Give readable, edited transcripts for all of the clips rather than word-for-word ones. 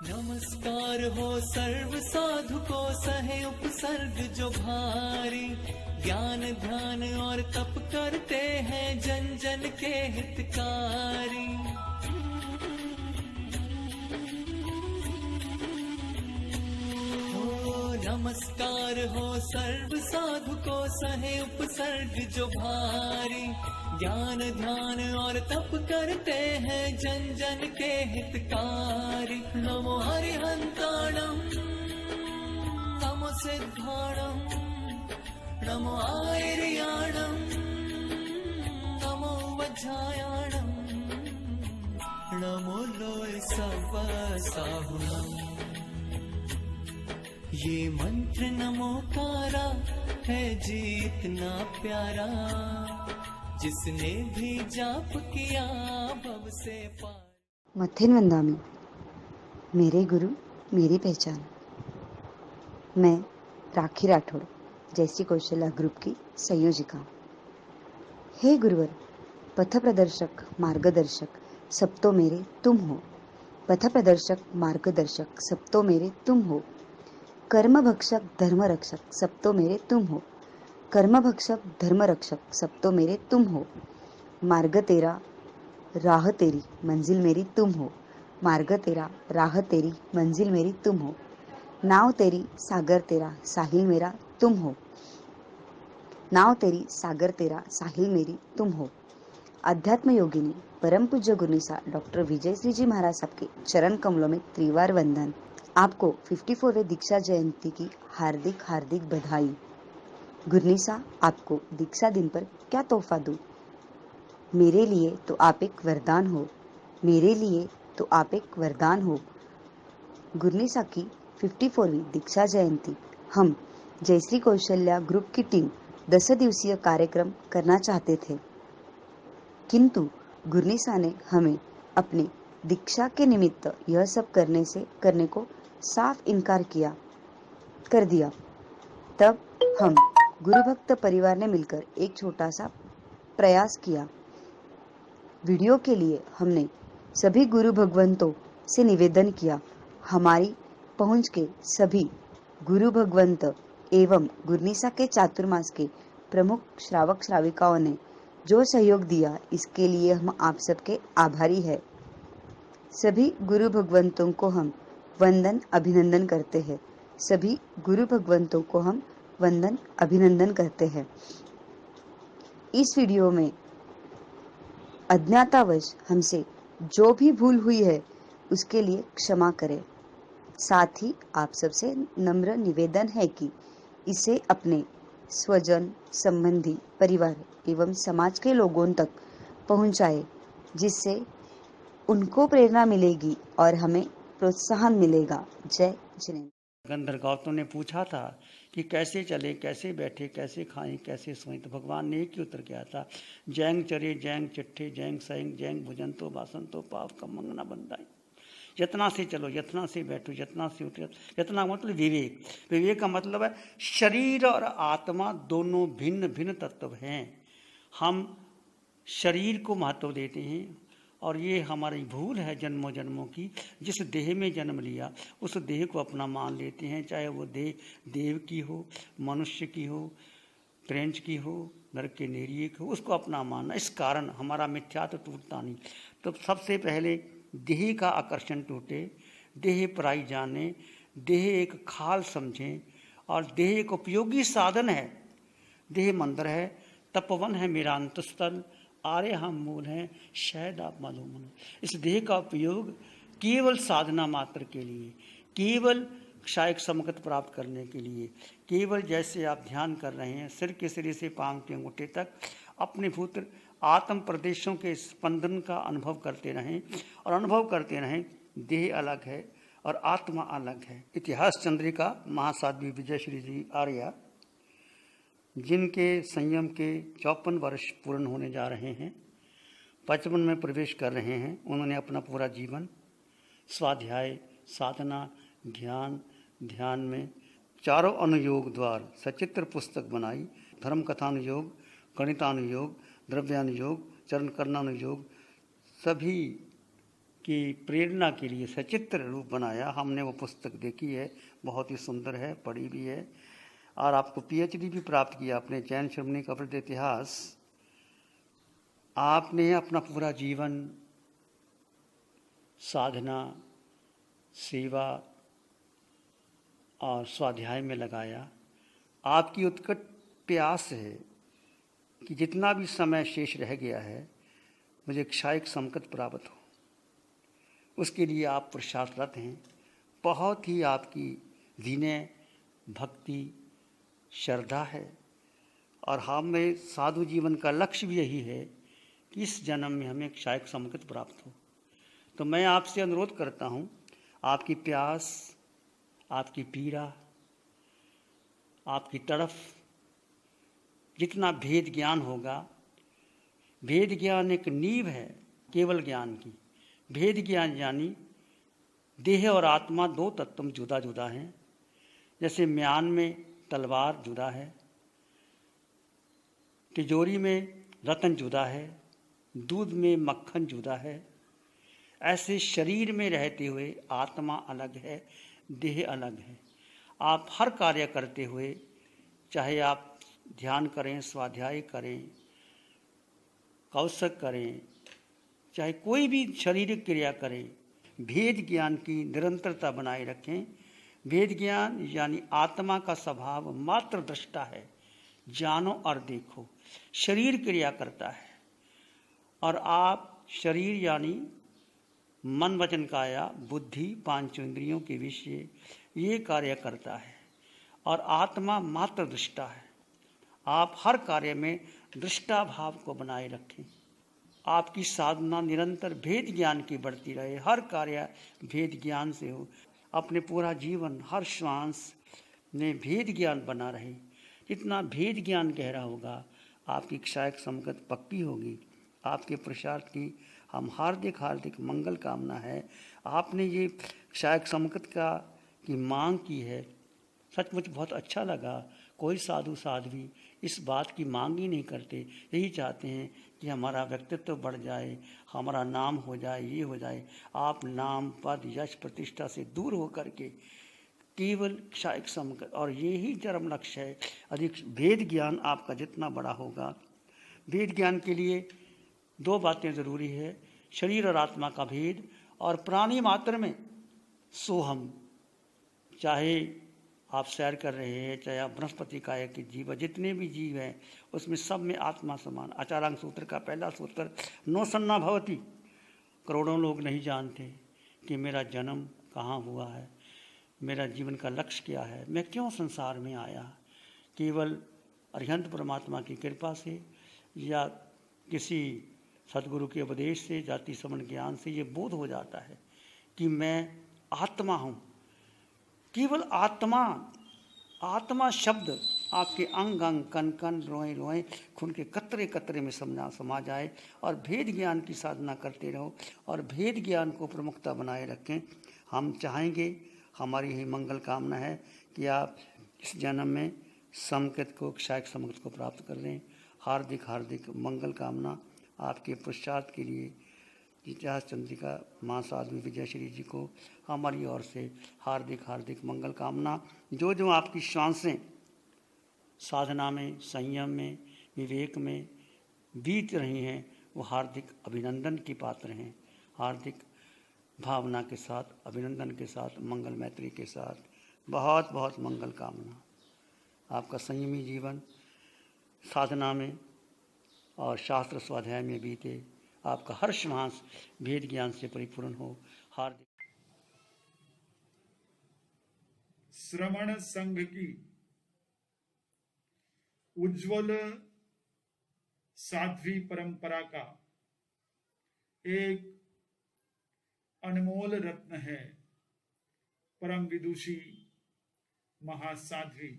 नमस्कार हो सर्व साधु को, सहे उपसर्ग जो भारी, ज्ञान ध्यान और तप करते हैं जन जन के हितकारी। नमस्कार हो सर्व साधु को, सहे उपसर्ग जो भारी, ज्ञान ध्यान और तप करते हैं जन जन के हितकारी। नमो हरिहंताणं, नमो सिद्धाणं, नमो आयर्याणं, नमो वज्रायाणं, नमो लोय सवसाहुणम्। ये मंत्र नमोकारा है जी इतना प्यारा, जिसने भी जाप किया भव से पार। मथिन वंदामी, मेरे गुरु मेरी पहचान। मैं राखी राठौड़, जयश्री कौशल्या ग्रुप की संयोजिका। हे गुरुवर, पथ प्रदर्शक मार्गदर्शक सब तो मेरे तुम हो। पथ प्रदर्शक मार्गदर्शक सब तो मेरे तुम हो। कर्म भक्षक धर्म रक्षक सब तो मेरे तुम हो। कर्म भक्षक धर्म रक्षक सब तो मेरे तुम हो। मार्ग तेरा राह तेरी मंजिल मेरी तुम हो। मार्ग तेरा राह तेरी मंजिल मेरी तुम हो। नाव तेरी सागर तेरा साहिल मेरा तुम हो। नाव तेरी सागर तेरा साहिल मेरी तुम हो। अध्यात्म योगिनी परम पूज्य गुरुनिसा डॉक्टर विजय श्री जी महाराज साहब के चरण कमलों में त्रिवार वंदन। आपको 54वें दीक्षा जयंती की हार्दिक हार्दिक बधाई। गुरनिसा, आपको दीक्षा दिन पर क्या तोहफा दूं? मेरे लिए तो आप एक वरदान हो। मेरे लिए तो आप एक वरदान हो। गुरनिसा की 54वीं दीक्षा जयंती हम जयश्री कौशल्या ग्रुप की टीम 10 दिवसीय कार्यक्रम करना चाहते थे, किंतु गुरनिसा ने हमें अपने दीक्षा के निमित्त यह सब करने को साफ इनकार कर दिया। तब हम गुरु भक्त परिवार ने मिलकर एक छोटा सा प्रयास किया। वीडियो के लिए हमने सभी गुरु भगवंतों से निवेदन किया। हमारी पहुंच के सभी गुरु भगवंत एवं गुरनिसा के चातुर्मास के प्रमुख श्रावक श्राविकाओं ने जो सहयोग दिया, इसके लिए हम आप सबके आभारी हैं। सभी गुरु भगवंतों को हम वंदन अभिनंदन करते हैं। सभी गुरु भगवंतों को हम वंदन अभिनंदन करते हैं। इस वीडियो में अज्ञातावश हमसे जो भी भूल हुई है उसके लिए क्षमा करें। साथ ही आप सबसे नम्र निवेदन है कि इसे अपने स्वजन, संबंधी, परिवार एवं समाज के लोगों तक पहुंचाए, जिससे उनको प्रेरणा मिलेगी और हमें प्रोत्साहन मिलेगा। जय जिनेन्द्र। गंधर गौतम ने पूछा था कि कैसे चले, कैसे बैठे, कैसे खाएं, कैसे सोएं, तो भगवान ने एक ही उत्तर किया था, जैंग चरे जैंग चिट्ठे जैंग सैंग जैंग भुजन तो बासन तो पाप का मंगना बंदाई। यतना से चलो, यतना से बैठो, यतना से उठो। यतना मतलब विवेक। विवेक का मतलब है शरीर और आत्मा दोनों भिन्न भिन्न तत्व हैं। हम शरीर को महत्व देते हैं और ये हमारी भूल है जन्मों जन्मों की। जिस देह में जन्म लिया उस देह को अपना मान लेते हैं, चाहे वो देह देव की हो, मनुष्य की हो, त्रेंच की हो, नरक के नेरिये की हो, उसको अपना मानना। इस कारण हमारा मिथ्यात्व टूटता नहीं। तो सबसे पहले देह का आकर्षण टूटे, देह पराई जाने, देह एक खाल समझें और देह एक उपयोगी साधन है। देह मंदिर है, तपवन है मेरा अंतस्थल, आर्य हम मूल हैं, शायद आप मालूम है। इस देह का उपयोग केवल साधना मात्र के लिए, केवल क्षायक समकत प्राप्त करने के लिए, केवल जैसे आप ध्यान कर रहे हैं सिर के सिरे से पांव के अंगूठे तक अपने भूत आत्म प्रदेशों के स्पंदन का अनुभव करते रहें और अनुभव करते रहें। देह अलग है और आत्मा अलग है। इतिहास चंद्रिका महासाध्वी विजयश्री जी आर्या, जिनके संयम के 54 वर्ष पूर्ण होने जा रहे हैं, 55 में प्रवेश कर रहे हैं, उन्होंने अपना पूरा जीवन स्वाध्याय, साधना, ज्ञान, ध्यान में चारों अनुयोग द्वार सचित्र पुस्तक बनाई। धर्म कथानुयोग, गणितानुयोग, द्रव्यानुयोग, चरण करणानुयोग, सभी की प्रेरणा के लिए सचित्र रूप बनाया। हमने वो पुस्तक देखी है, बहुत ही सुंदर है, पढ़ी भी है, और आपको PhD भी प्राप्त किया अपने जैन शिरोमणि का अवृत इतिहास। आपने अपना पूरा जीवन साधना, सेवा और स्वाध्याय में लगाया। आपकी उत्कट प्यास है कि जितना भी समय शेष रह गया है मुझे क्षायक संकट प्राप्त हो, उसके लिए आप पुरुषार्थरत हैं। बहुत ही आपकी विनय, भक्ति, श्रद्धा है, और हमें साधु जीवन का लक्ष्य भी यही है कि इस जन्म में हमें क्षायक संकट प्राप्त हो। तो मैं आपसे अनुरोध करता हूँ, आपकी प्यास, आपकी पीड़ा, आपकी तड़फ, जितना भेद ज्ञान होगा, भेद ज्ञान एक नींव है केवल ज्ञान की। भेद ज्ञान यानी देह और आत्मा दो तत्व जुदा जुदा हैं। जैसे म्यान में तलवार जुदा है, तिजोरी में रतन जुदा है, दूध में मक्खन जुदा है, ऐसे शरीर में रहते हुए आत्मा अलग है, देह अलग है। आप हर कार्य करते हुए, चाहे आप ध्यान करें, स्वाध्याय करें, कौशक करें, चाहे कोई भी शारीरिक क्रिया करें, भेद ज्ञान की निरंतरता बनाए रखें। भेद ज्ञान यानी आत्मा का स्वभाव मात्र दृष्टा है, जानो और देखो। शरीर क्रिया करता है और आप शरीर यानी मन, वचन, काया, बुद्धि, पांचों इंद्रियों के विषय ये कार्य करता है, और आत्मा मात्र दृष्टा है। आप हर कार्य में दृष्टा भाव को बनाए रखें। आपकी साधना निरंतर भेद ज्ञान की बढ़ती रहे, हर कार्य भेद ज्ञान से हो, अपने पूरा जीवन हर श्वास में भेद ज्ञान बना रहे। जितना भेद ज्ञान गहरा होगा, आपकी क्षायक संगत पक्की होगी। आपके पुरुषार्थ की हम हार्दिक हार्दिक मंगल कामना है। आपने ये क्षायक संगत का की मांग की है, सचमुच बहुत अच्छा लगा। कोई साधु साध्वी इस बात की मांग ही नहीं करते, यही चाहते हैं कि हमारा व्यक्तित्व बढ़ जाए, हमारा नाम हो जाए, ये हो जाए। आप नाम, पद, यश, प्रतिष्ठा से दूर होकर के केवल क्षायक संगत, और ये ही चरम लक्ष्य है। अधिक भेद ज्ञान आपका जितना बड़ा होगा, भेद ज्ञान के लिए दो बातें ज़रूरी है, शरीर और आत्मा का भेद, और प्राणी मात्र में सोहम। चाहे आप सैर कर रहे हैं, चाहे आप बृहस्पति काय के जीव, जितने भी जीव हैं उसमें सब में आत्मा समान। आचारांग सूत्र का पहला सूत्र नो सन्ना भवति। करोड़ों लोग नहीं जानते कि मेरा जन्म कहाँ हुआ है, मेरा जीवन का लक्ष्य क्या है, मैं क्यों संसार में आया। केवल अरिहंत परमात्मा की कृपा से या किसी सदगुरु के उपदेश से, जाति समन ज्ञान से ये बोध हो जाता है कि मैं आत्मा हूँ। केवल आत्मा, आत्मा शब्द आपके अंग अंग, कन कन, रोए रोए, खून के कतरे कतरे में समा जाए, और भेद ज्ञान की साधना करते रहो और भेद ज्ञान को प्रमुखता बनाए रखें। हम चाहेंगे, हमारी यही मंगल कामना है कि आप इस जन्म में समकृत को, क्षायक समकृत को प्राप्त कर लें। हार्दिक हार्दिक मंगल कामना आपके पुरुषार्थ के लिए। इतिहास चंद्रिका माँ साध्वी विजय श्री जी को हमारी ओर से हार्दिक हार्दिक मंगल कामना। जो जो आपकी श्वासें साधना में, संयम में, विवेक में बीत रही हैं, वो हार्दिक अभिनंदन की पात्र हैं। हार्दिक भावना के साथ, अभिनंदन के साथ, मंगल मैत्री के साथ बहुत बहुत मंगल कामना। आपका संयमी जीवन साधना में और शास्त्र स्वाध्याय में बीते, आपका हर श्वास भेद ज्ञान से परिपूर्ण हो। हार्दिक श्रमण संघ की उज्जवल साध्वी परंपरा का एक अनमोल रत्न है परम विदुषी महासाध्वी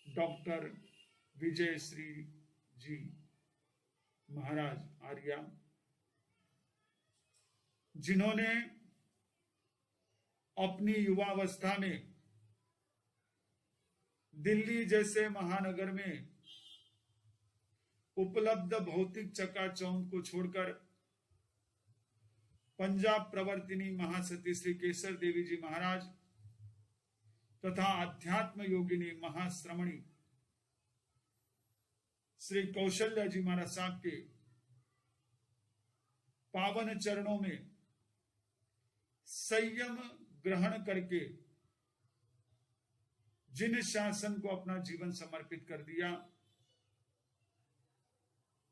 डॉक्टर विजय श्री जी महाराज आर्या, जिन्होंने अपनी युवावस्था में दिल्ली जैसे महानगर में उपलब्ध भौतिक चकाचौंध को छोड़कर पंजाब प्रवर्तिनी महासती श्री केसर देवी जी महाराज तथा अध्यात्म योगिनी महाश्रमणी श्री कौशल्या जी महाराज साहब के पावन चरणों में संयम ग्रहण करके जिन शासन को अपना जीवन समर्पित कर दिया,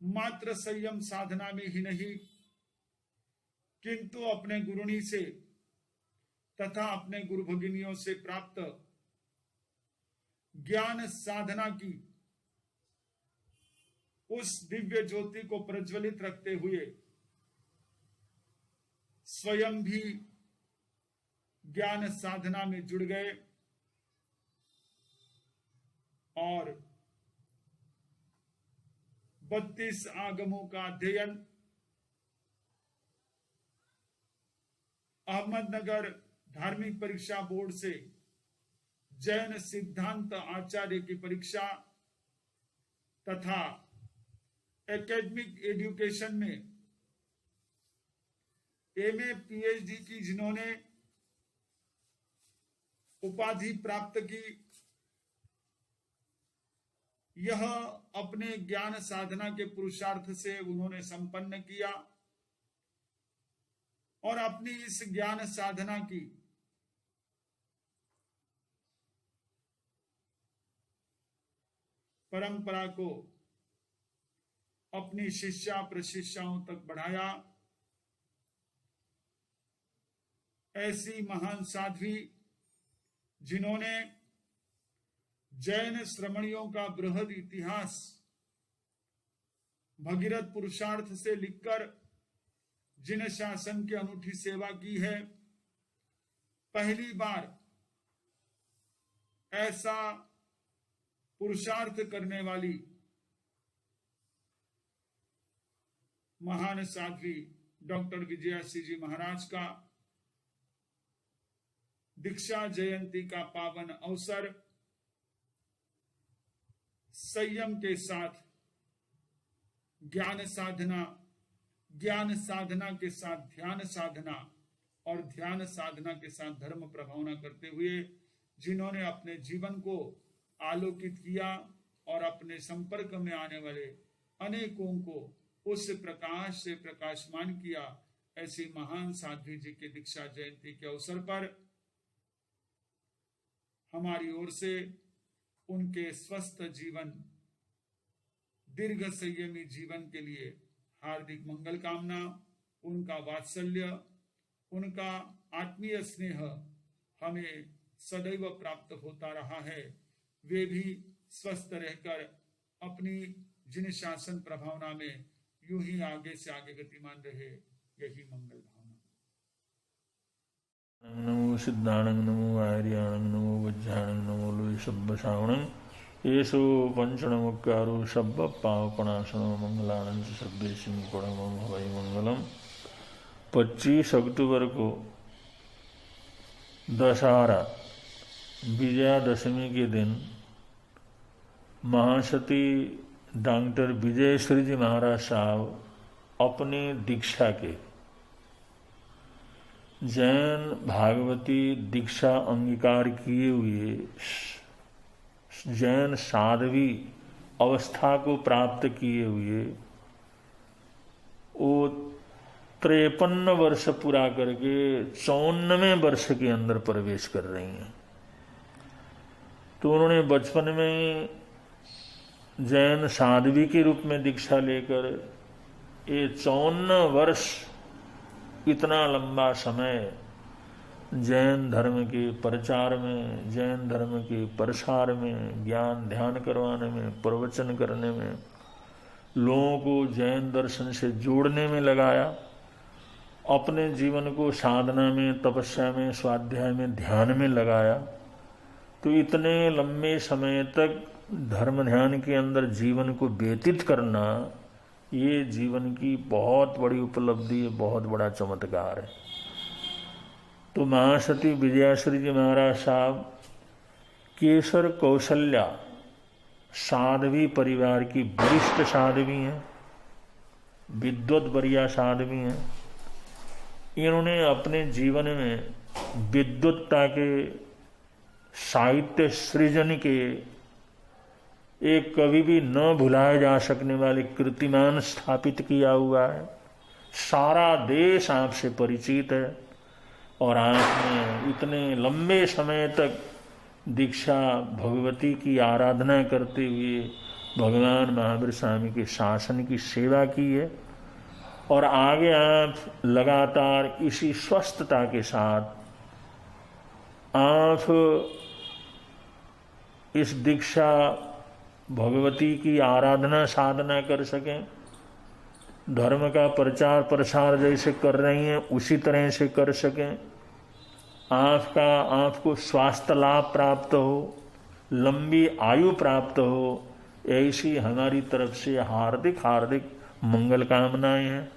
मात्र संयम साधना में ही नहीं किंतु अपने गुरुनी से तथा अपने गुरु भगिनियों से प्राप्त ज्ञान साधना की उस दिव्य ज्योति को प्रज्वलित रखते हुए स्वयं भी ज्ञान साधना में जुड़ गए और 32 आगमों का अध्ययन अहमदनगर धार्मिक परीक्षा बोर्ड से जैन सिद्धांत आचार्य की परीक्षा तथा एकेडमिक एजुकेशन में एमए पीएचडी की जिन्होंने उपाधि प्राप्त की, यह अपने ज्ञान साधना के पुरुषार्थ से उन्होंने संपन्न किया और अपनी इस ज्ञान साधना की परंपरा को अपनी शिष्या प्रशिष्याओं तक बढ़ाया। ऐसी महान साध्वी जिन्होंने जैन श्रमणियों का बृहद इतिहास भगीरथ पुरुषार्थ से लिखकर जिन शासन की अनूठी सेवा की है, पहली बार ऐसा पुरुषार्थ करने वाली महान साध्वी डॉक्टर विजयाश्री जी महाराज का दीक्षा जयंती का पावन अवसर संयम के साथ ज्ञान साधना के साथ ध्यान साधना और ध्यान साधना के साथ धर्म प्रभावना करते हुए जिन्होंने अपने जीवन को आलोकित किया और अपने संपर्क में आने वाले अनेकों को उस प्रकाश से प्रकाशमान किया, ऐसी महान साध्वी जी की दीक्षा जयंती के अवसर पर हमारी ओर से उनके स्वस्थ जीवन, दीर्घ संयमी जीवन के लिए हार्दिक मंगल कामना। उनका वात्सल्य, उनका आत्मीय स्नेह हमें सदैव प्राप्त होता रहा है। वे भी स्वस्थ रहकर अपनी जिन शासन प्रभावना में यूं ही आगे से आगे गतिमान रहे, यही मंगल भावना। नमो सिद्धाणं नमो आर्याणं नमो वज्राणं नमो लोय शब्द श्रावणं येषु पंचणमुक्कारो शब्द पावपणासनो मंगलानंद शब्दे सिंह पड़म हवाई मंगलम। 25 अक्टूबर को दशहरा विजयादशमी के दिन महासती डॉक्टर विजयश्री जी महाराज साहब अपनी दीक्षा के जैन भागवती दीक्षा अंगीकार किए हुए जैन साध्वी अवस्था को प्राप्त किए हुए वो 53 वर्ष पूरा करके 54वें वर्ष के अंदर प्रवेश कर रही हैं। तो उन्होंने बचपन में जैन साध्वी के रूप में दीक्षा लेकर ये 54 वर्ष, इतना लंबा समय जैन धर्म के प्रचार में, जैन धर्म के प्रसार में, ज्ञान ध्यान करवाने में, प्रवचन करने में, लोगों को जैन दर्शन से जोड़ने में लगाया। अपने जीवन को साधना में, तपस्या में, स्वाध्याय में, ध्यान में लगाया। तो इतने लंबे समय तक धर्म ध्यान के अंदर जीवन को व्यतीत करना, ये जीवन की बहुत बड़ी उपलब्धि है, बहुत बड़ा चमत्कार है। तो महासती विजयाश्री जी महाराज साहब केसर कौशल्या साध्वी परिवार की वरिष्ठ साध्वी हैं, विद्वत वरिया साध्वी हैं। इन्होंने अपने जीवन में विद्वत्ता के, साहित्य सृजन के एक कभी भी न भुलाए जा सकने वाले कीर्तिमान स्थापित किया हुआ है। सारा देश आपसे परिचित है और आपने इतने लंबे समय तक दीक्षा भगवती की आराधना करते हुए भगवान महावीर स्वामी के शासन की सेवा की है और आगे आप लगातार इसी स्वस्थता के साथ आप इस दीक्षा भगवती की आराधना साधना कर सकें, धर्म का प्रचार प्रसार जैसे कर रही हैं उसी तरह से कर सकें, आपको स्वास्थ्य लाभ प्राप्त हो, लंबी आयु प्राप्त हो, ऐसी हमारी तरफ से हार्दिक हार्दिक मंगल कामनाएं हैं।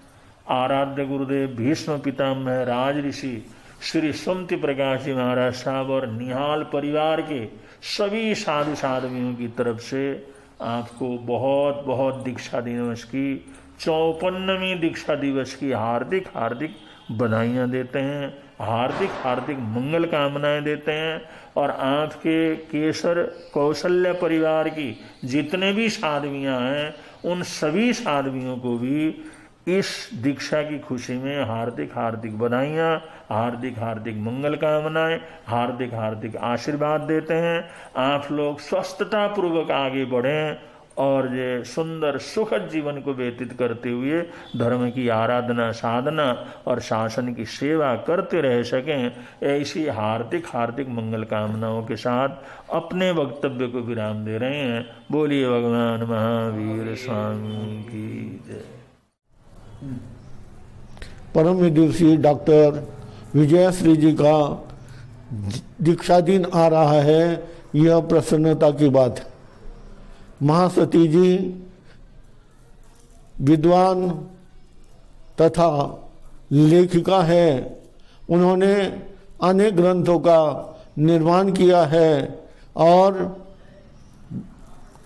आराध्य गुरुदेव भीष्म पितामह राज ऋषि श्री सुमति प्रकाश जी महाराज साहब और निहाल परिवार के सभी साधु साध्वियों की तरफ से आपको बहुत बहुत दीक्षा दिवस की 54वीं दीक्षा दिवस की हार्दिक हार्दिक बधाइयाँ देते हैं, हार्दिक हार्दिक मंगल कामनाएं देते हैं और आपके केसर कौशल्य परिवार की जितने भी साध्वियाँ हैं उन सभी साध्वियों को भी इस दीक्षा की खुशी में हार्दिक हार्दिक बधाइयाँ, हार्दिक हार्दिक मंगल कामनाएं, हार्दिक हार्दिक आशीर्वाद देते हैं। आप लोग स्वस्थता पूर्वक आगे बढ़ें और ये सुंदर सुखद जीवन को व्यतीत करते हुए धर्म की आराधना साधना और शासन की सेवा करते रह सकें, ऐसी हार्दिक हार्दिक मंगल कामनाओं के साथ अपने वक्तव्य को विराम दे रहे हैं। बोलिए भगवान महावीर स्वामी की जय। परम विदुषी डॉक्टर विजयश्री जी का दीक्षा दिन आ रहा है, यह प्रसन्नता की बात है। महासती जी विद्वान तथा लेखिका है, उन्होंने अनेक ग्रंथों का निर्माण किया है और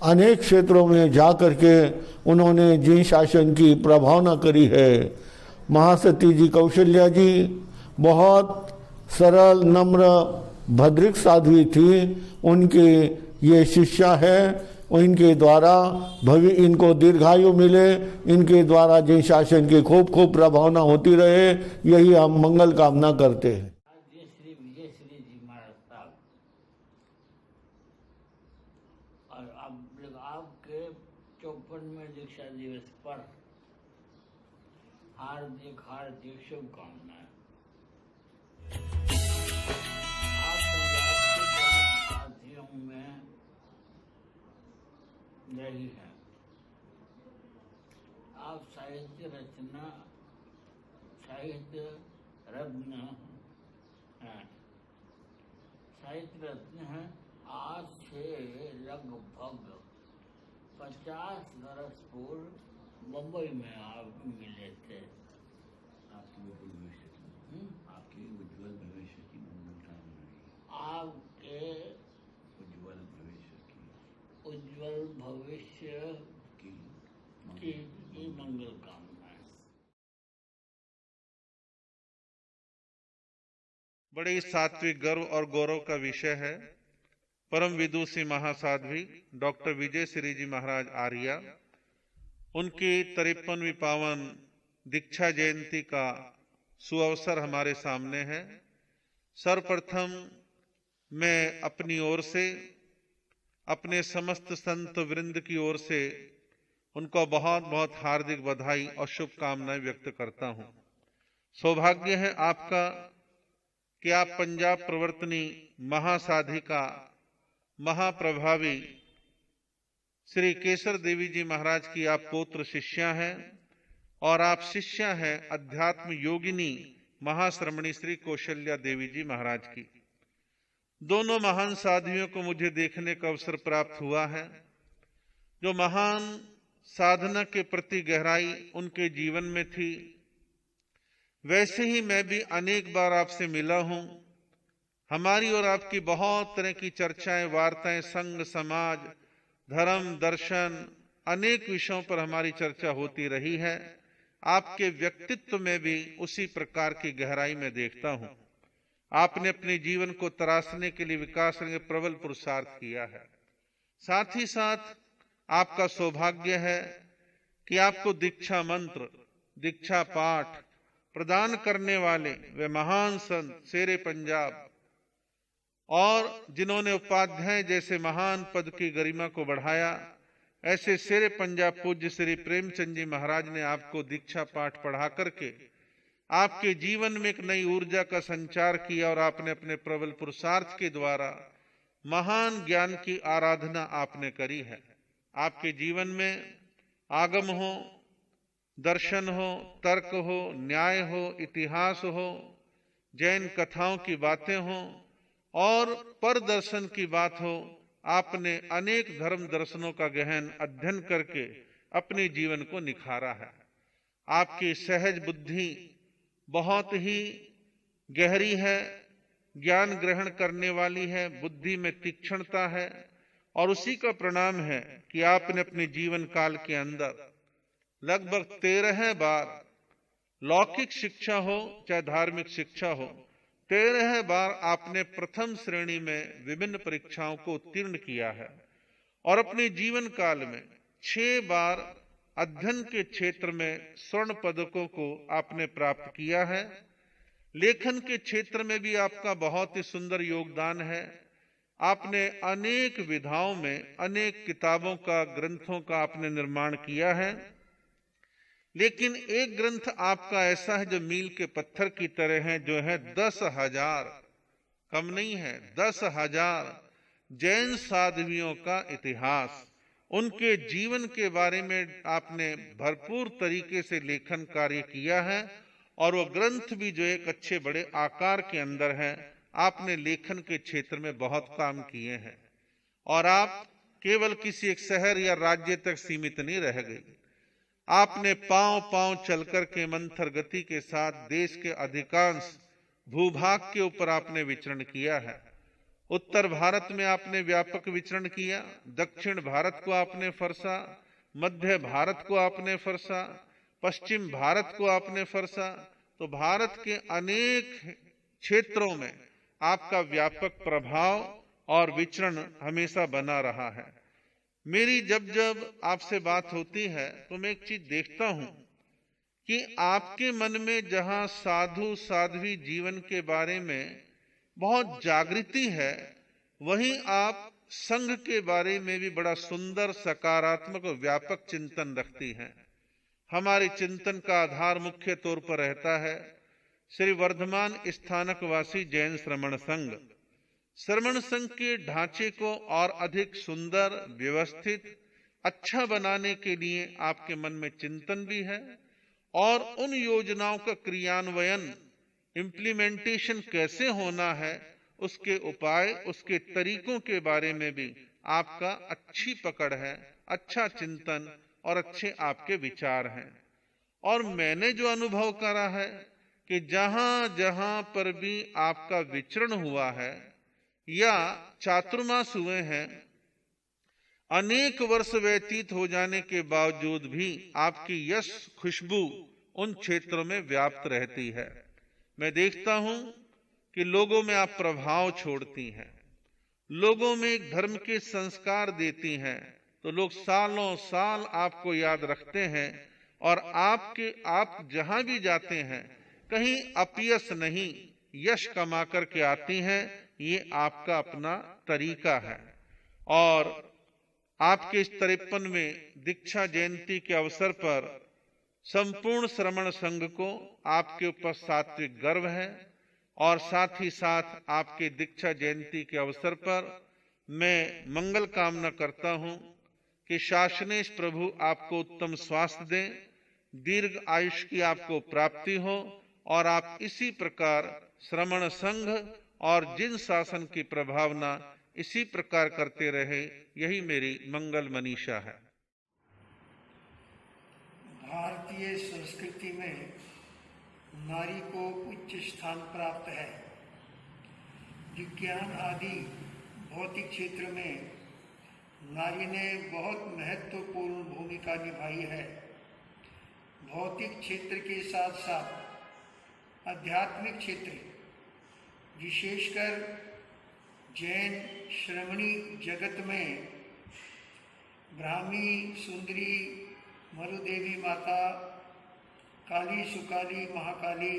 अनेक क्षेत्रों में जा करके उन्होंने जिन शासन की प्रभावना करी है। महासती जी कौशल्या जी बहुत सरल नम्र भद्रिक साध्वी थी, उनके ये शिष्या है, इनके द्वारा इनको दीर्घायु मिले, इनके द्वारा जिन शासन की खूब खूब प्रभावना होती रहे, यही हम मंगल कामना करते हैं। आपके 54वें दीक्षा दिवस पर हार्दिक हार्दिक शुभकामनाएं। आप साथियों में रही है, आप साहित्य रचना साहित्य रत्न हैं, साहित्य रत्न हैं। आज से लगभग 50 वर्ष पूर्व मुंबई में आप मिले थे। आपके उज्जवल भविष्य की मंगल कामना, आपके उज्जवल भविष्य की मंगल कामनाएं। बड़े सात्विक गर्व और गौरव का विषय है। परम विदुषी महासाध्वी डॉक्टर विजय श्री जी महाराज आर्या, उनकी 53वीं पावन दीक्षा जयंती का सुअवसर हमारे सामने है। सर्वप्रथम मैं अपनी ओर से, अपने समस्त संत वृंद की ओर से उनको बहुत बहुत हार्दिक बधाई और शुभकामनाएं व्यक्त करता हूं। सौभाग्य है आपका कि आप पंजाब प्रवर्तनी महासाधिका महाप्रभावी श्री केसर देवी जी महाराज की आप पौत्र शिष्या हैं और आप शिष्या हैं अध्यात्म योगिनी महाश्रमणी श्री कौशल्या देवी जी महाराज की। दोनों महान साध्वियों को मुझे देखने का अवसर प्राप्त हुआ है। जो महान साधना के प्रति गहराई उनके जीवन में थी, वैसे ही मैं भी अनेक बार आपसे मिला हूं। हमारी और आपकी बहुत तरह की चर्चाएं, वार्ताएं, संघ समाज, धर्म, दर्शन, अनेक विषयों पर हमारी चर्चा होती रही है। आपके व्यक्तित्व में भी उसी प्रकार की गहराई में देखता हूं। आपने अपने जीवन को तराशने के लिए विकास के प्रबल पुरुषार्थ किया है। साथ ही साथ आपका सौभाग्य है कि आपको दीक्षा मंत्र, दीक्षा पाठ प्रदान करने वाले वे महान संत शेरे पंजाब और जिन्होंने उपाध्याय जैसे महान पद की गरिमा को बढ़ाया, ऐसे शेरे पंजाब पूज्य श्री प्रेमचंद जी महाराज ने आपको दीक्षा पाठ पढ़ा करके आपके जीवन में एक नई ऊर्जा का संचार किया और आपने अपने प्रबल पुरुषार्थ के द्वारा महान ज्ञान की आराधना आपने करी है। आपके जीवन में आगम हो, दर्शन हो, तर्क हो, न्याय हो, इतिहास हो, जैन कथाओं की बातें हो और पर दर्शन की बात हो, आपने अनेक धर्म दर्शनों का गहन अध्ययन करके अपने जीवन को निखारा है। आपकी सहज बुद्धि बहुत ही गहरी है, ज्ञान ग्रहण करने वाली है, बुद्धि में तीक्ष्णता है और उसी का परिणाम है कि आपने अपने जीवन काल के अंदर लगभग 13 बार लौकिक शिक्षा हो चाहे धार्मिक शिक्षा हो, 13 बार आपने प्रथम श्रेणी में विभिन्न परीक्षाओं को उत्तीर्ण किया है और अपने जीवन काल में 6 बार अध्ययन के क्षेत्र में स्वर्ण पदकों को आपने प्राप्त किया है। लेखन के क्षेत्र में भी आपका बहुत ही सुंदर योगदान है। आपने अनेक विधाओं में अनेक किताबों का, ग्रंथों का आपने निर्माण किया है, लेकिन एक ग्रंथ आपका ऐसा है जो मील के पत्थर की तरह है, जो है 10,000, कम नहीं है, 10,000 जैन साध्वियों का इतिहास। उनके जीवन के बारे में आपने भरपूर तरीके से लेखन कार्य किया है और वो ग्रंथ भी जो एक अच्छे बड़े आकार के अंदर है। आपने लेखन के क्षेत्र में बहुत काम किए हैं और आप केवल किसी एक शहर या राज्य तक सीमित नहीं रह गई। आपने पांव पांव चलकर के मंथर गति के साथ देश के अधिकांश भूभाग के ऊपर आपने विचरण किया है। उत्तर भारत में आपने व्यापक विचरण किया, दक्षिण भारत को आपने फरसा, मध्य भारत को आपने फरसा, पश्चिम भारत को आपने फरसा। तो भारत के अनेक क्षेत्रों में आपका व्यापक प्रभाव और विचरण हमेशा बना रहा है। मेरी जब जब आपसे बात होती है तो मैं एक चीज देखता हूं कि आपके मन में जहां साधु साध्वी जीवन के बारे में बहुत जागृति है, वहीं आप संघ के बारे में भी बड़ा सुंदर, सकारात्मक और व्यापक चिंतन रखती हैं। हमारे चिंतन का आधार मुख्य तौर पर रहता है श्री वर्धमान स्थानकवासी जैन श्रमण संघ। श्रमण संघ के ढांचे को और अधिक सुंदर, व्यवस्थित, अच्छा बनाने के लिए आपके मन में चिंतन भी है और उन योजनाओं का क्रियान्वयन, इम्प्लीमेंटेशन कैसे होना है, उसके उपाय, उसके तरीकों के बारे में भी आपका अच्छी पकड़ है, अच्छा चिंतन और अच्छे आपके विचार हैं। और मैंने जो अनुभव करा है कि जहां जहां पर भी आपका विचरण हुआ है या चातुर्मास हुए हैं, अनेक वर्ष व्यतीत हो जाने के बावजूद भी आपकी यश खुशबू उन क्षेत्रों में व्याप्त रहती है। मैं देखता हूं कि लोगों में आप प्रभाव छोड़ती हैं, लोगों में एक धर्म के संस्कार देती हैं, तो लोग सालों साल आपको याद रखते हैं और आप जहां भी जाते हैं कहीं अपयश नहीं, यश कमा करके आती हैं। ये आपका अपना तरीका है। और आपके इस 53वें दीक्षा जयंती के अवसर पर संपूर्ण श्रमण संघ को आपके ऊपर सात्विक गर्व है और साथ ही साथ आपके दीक्षा जयंती के अवसर पर मैं मंगल कामना करता हूं कि शासनेश प्रभु आपको उत्तम स्वास्थ्य दें, दीर्घ आयुष की आपको प्राप्ति हो और आप इसी प्रकार श्रमण संघ और जिन शासन की प्रभावना इसी प्रकार करते रहे, यही मेरी मंगल मनीषा है। भारतीय संस्कृति में नारी को उच्च स्थान प्राप्त है। विज्ञान आदि भौतिक क्षेत्र में नारी ने बहुत महत्वपूर्ण भूमिका निभाई है। भौतिक क्षेत्र के साथ साथ आध्यात्मिक क्षेत्र, विशेषकर जैन श्रमणी जगत में ब्राह्मी सुंदरी, मरुदेवी माता, काली सुकाली, महाकाली,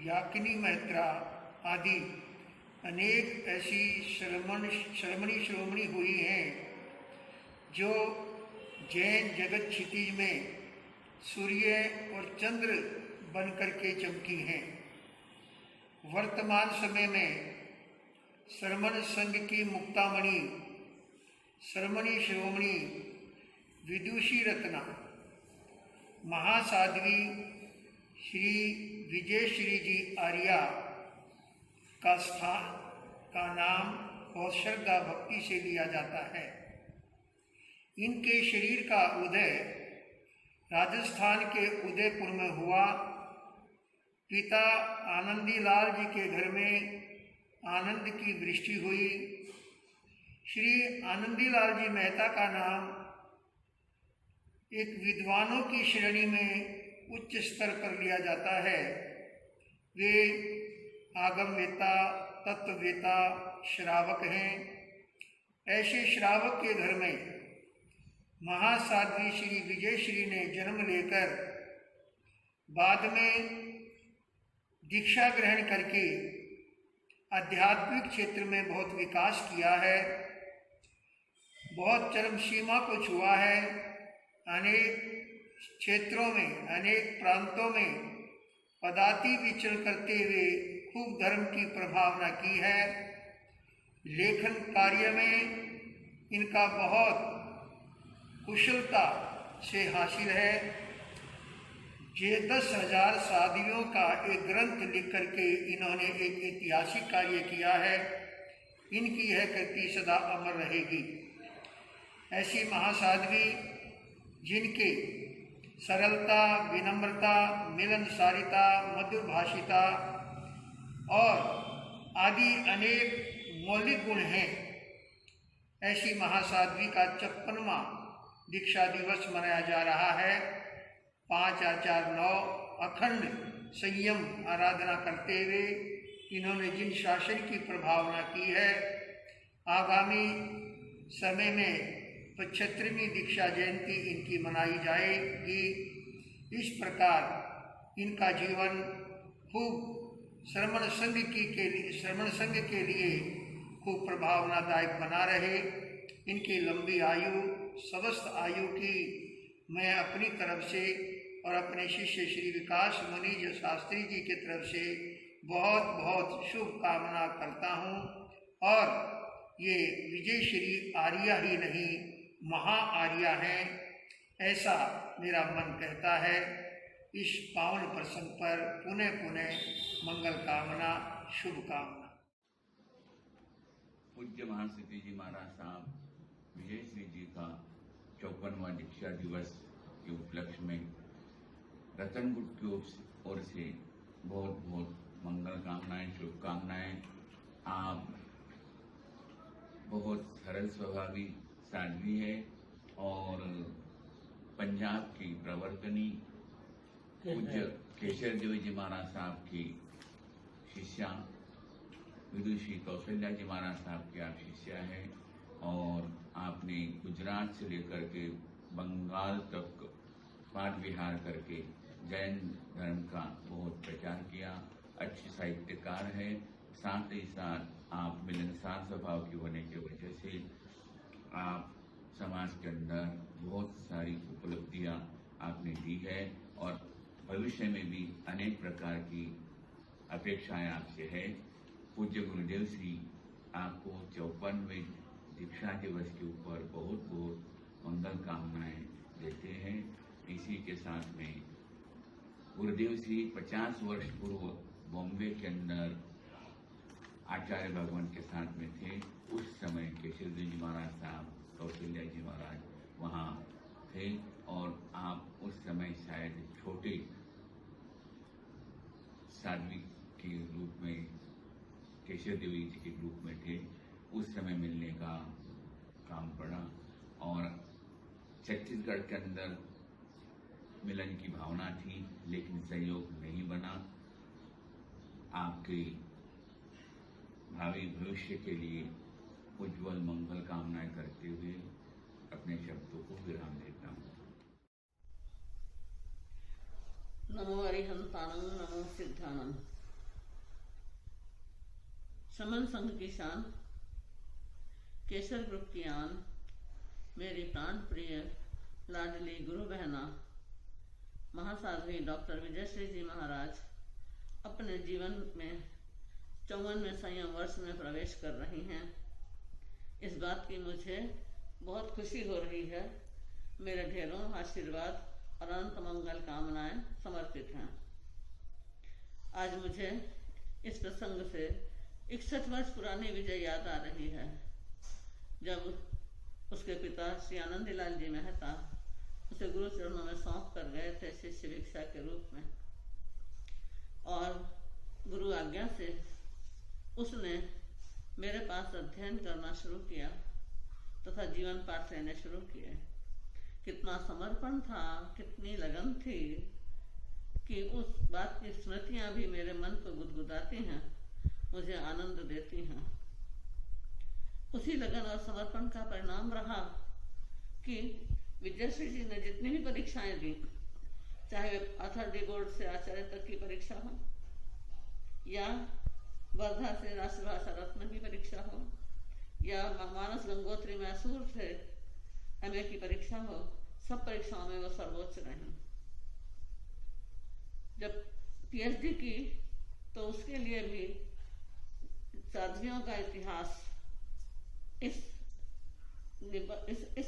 याकिनी मैत्रा आदि अनेक ऐसी श्रमणी हुई हैं जो जैन जगत क्षितिज में सूर्य और चंद्र बनकर के चमकी हैं। वर्तमान समय में श्रमण संघ की मुक्तामणि श्रमणी शिरोमणि विदुषी रत्ना महासाध्वी श्री विजय श्री जी आर्या का स्थान का नाम बहुत श्रद्धा भक्ति से लिया जाता है। इनके शरीर का उदय राजस्थान के उदयपुर में हुआ। पिता आनंदी लाल जी के घर में आनंद की वृष्टि हुई। श्री आनंदी लाल जी मेहता का नाम एक विद्वानों की श्रेणी में उच्च स्तर पर लिया जाता है। वे आगमवेता, तत्ववेता, श्रावक हैं। ऐसे श्रावक के घर में महासाध्वी श्री विजय श्री ने जन्म लेकर बाद में दीक्षा ग्रहण करके आध्यात्मिक क्षेत्र में बहुत विकास किया है, बहुत चरम सीमा को छुआ है। अनेक क्षेत्रों में, अनेक प्रांतों में पदाति विचरण करते हुए खूब धर्म की प्रभावना की है। लेखन कार्य में इनका बहुत कुशलता से हासिल है। ये 10,000 साधवियों का एक ग्रंथ लिख करके इन्होंने एक ऐतिहासिक कार्य किया है। इनकी यह कृति सदा अमर रहेगी। ऐसी महासाध्वी जिनके सरलता, विनम्रता, मिलनसारिता, मधुर भाषिता और आदि अनेक मौलिक गुण हैं, ऐसी महासाध्वी का 56वां दीक्षा दिवस मनाया जा रहा है। 5-4-9 अखंड संयम आराधना करते हुए इन्होंने जिन शासन की प्रभावना की है, आगामी समय में 75वीं दीक्षा जयंती इनकी मनाई जाएगी। इस प्रकार इनका जीवन खूब श्रमण संघ के लिए खूब प्रभावनादायक बना रहे। इनकी लंबी आयु, स्वस्थ आयु की मैं अपनी तरफ से और अपने शिष्य श्री विकास मुनि जी शास्त्री जी की तरफ से बहुत बहुत शुभकामना करता हूँ। और ये विजय श्री आर्या ही नहीं, महा आर्या हैं, ऐसा मेरा मन कहता है। इस पावन प्रसंग पर पुनः पुनः मंगल कामना, शुभकामना। पूज्य महासती जी महाराज साहब विजय श्री जी का 54वां दीक्षा दिवस के उपलक्ष्य में रतन गुट की ओर से बहुत बहुत मंगल कामनाएं, शुभकामनाएं। आप बहुत सरल स्वभावी साध्वी है और पंजाब की प्रवर्तनी पूज्य केशर देव जी महाराज साहब की शिष्या, विदुषी कौशल्या जी महाराज साहब की आप शिष्या है। और आपने गुजरात से लेकर के बंगाल तक पाठ विहार करके जैन धर्म का बहुत प्रचार किया। अच्छे साहित्यकार है, साथ ही साथ आप मिलनसार स्वभाव के होने की वजह से आप समाज के अंदर बहुत सारी उपलब्धियां आपने दी है और भविष्य में भी अनेक प्रकार की अपेक्षाएं आपसे है। पूज्य गुरुदेव श्री आपको 54वें दीक्षा दिवस के ऊपर बहुत बहुत मंगल कामनाएं देते हैं। इसी के साथ में गुरुदेव श्री 50 वर्ष पूर्व बॉम्बे के अंदर आचार्य भगवान के साथ में थे। उस समय केशव जी महाराज साहब, कौशल्या जी महाराज वहाँ थे और आप उस समय शायद छोटे साध्वी के रूप में, केशव देवी जी के रूप में थे। उस समय मिलने का काम पड़ा और छत्तीसगढ़ के अंदर मिलन की भावना थी, लेकिन सहयोग नहीं बना। आपके भावी भविष्य के लिए उज्जवल मंगल कामनाएं करते हुए अपने शब्दों को विराम देता हूँ। नमो अरिहंताणं नमो सिद्धाणं। समन संघ की शान, केसर ग्रुप की आन, मेरी प्राण प्रिय लाडली गुरु बहना महासाध्वी डॉक्टर विजयश्री जी महाराज अपने जीवन में 54वें संयम वर्ष में प्रवेश कर रही हैं। इस बात की मुझे बहुत खुशी हो रही है। मेरे ढेरों आशीर्वाद और अनंत मंगल कामनाएं समर्पित हैं। आज मुझे इस प्रसंग से 61 वर्ष पुरानी विजय याद आ रही है, जब उसके पिता श्री आनंदीलाल जी मेहता उसे गुरु चरणों में सौंप कर गए थे शिष्य भिक्षा के रूप में, और गुरु आज्ञा से उसने मेरे पास अध्ययन करना शुरू किया तथा जीवन पाठ लेने शुरू किए। कितना समर्पण था, कितनी लगन थी कि उस बात की स्मृतियां भी मेरे मन को गुदगुदाती हैं, मुझे आनंद देती हैं। उसी लगन और समर्पण का परिणाम रहा कि विजयश्री जी ने जितनी भी परीक्षाएं दी, चाहे अथॉरिटी बोर्ड से आचार्य तक की परीक्षा हो या वर्धा से राष्ट्रभाषा रत्न की परीक्षा हो या मानस गंगोत्री मैसूर से एमए की परीक्षा हो, सब परीक्षाओं में वो सर्वोच्च रही। जब पीएचडी की तो उसके लिए भी साध्वियों का इतिहास इस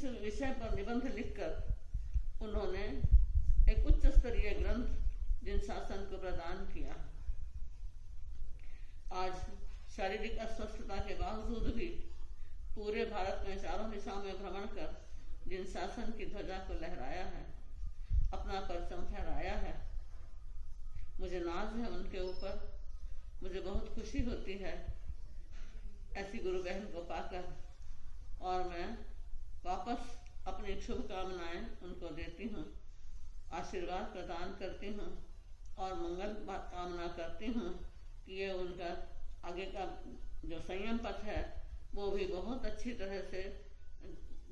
विषय पर निबंध लिखकर उन्होंने एक उच्च स्तरीय ग्रंथ जिन शासन को प्रदान किया। आज शारीरिक अस्वस्थता के बावजूद भी पूरे भारत में चारों दिशाओं में भ्रमण कर जिन शासन की ध्वजा को लहराया है, अपना परचम फहराया है, मुझे नाज है उनके ऊपर। मुझे बहुत खुशी होती है ऐसी गुरु बहन को पाकर, और मैं वापस अपनी शुभकामनाएं उनको देती हूँ, आशीर्वाद प्रदान करती हूँ और मंगल कामना करती हूँ कि ये उनका आगे का जो संयम पथ है वो भी बहुत अच्छी तरह से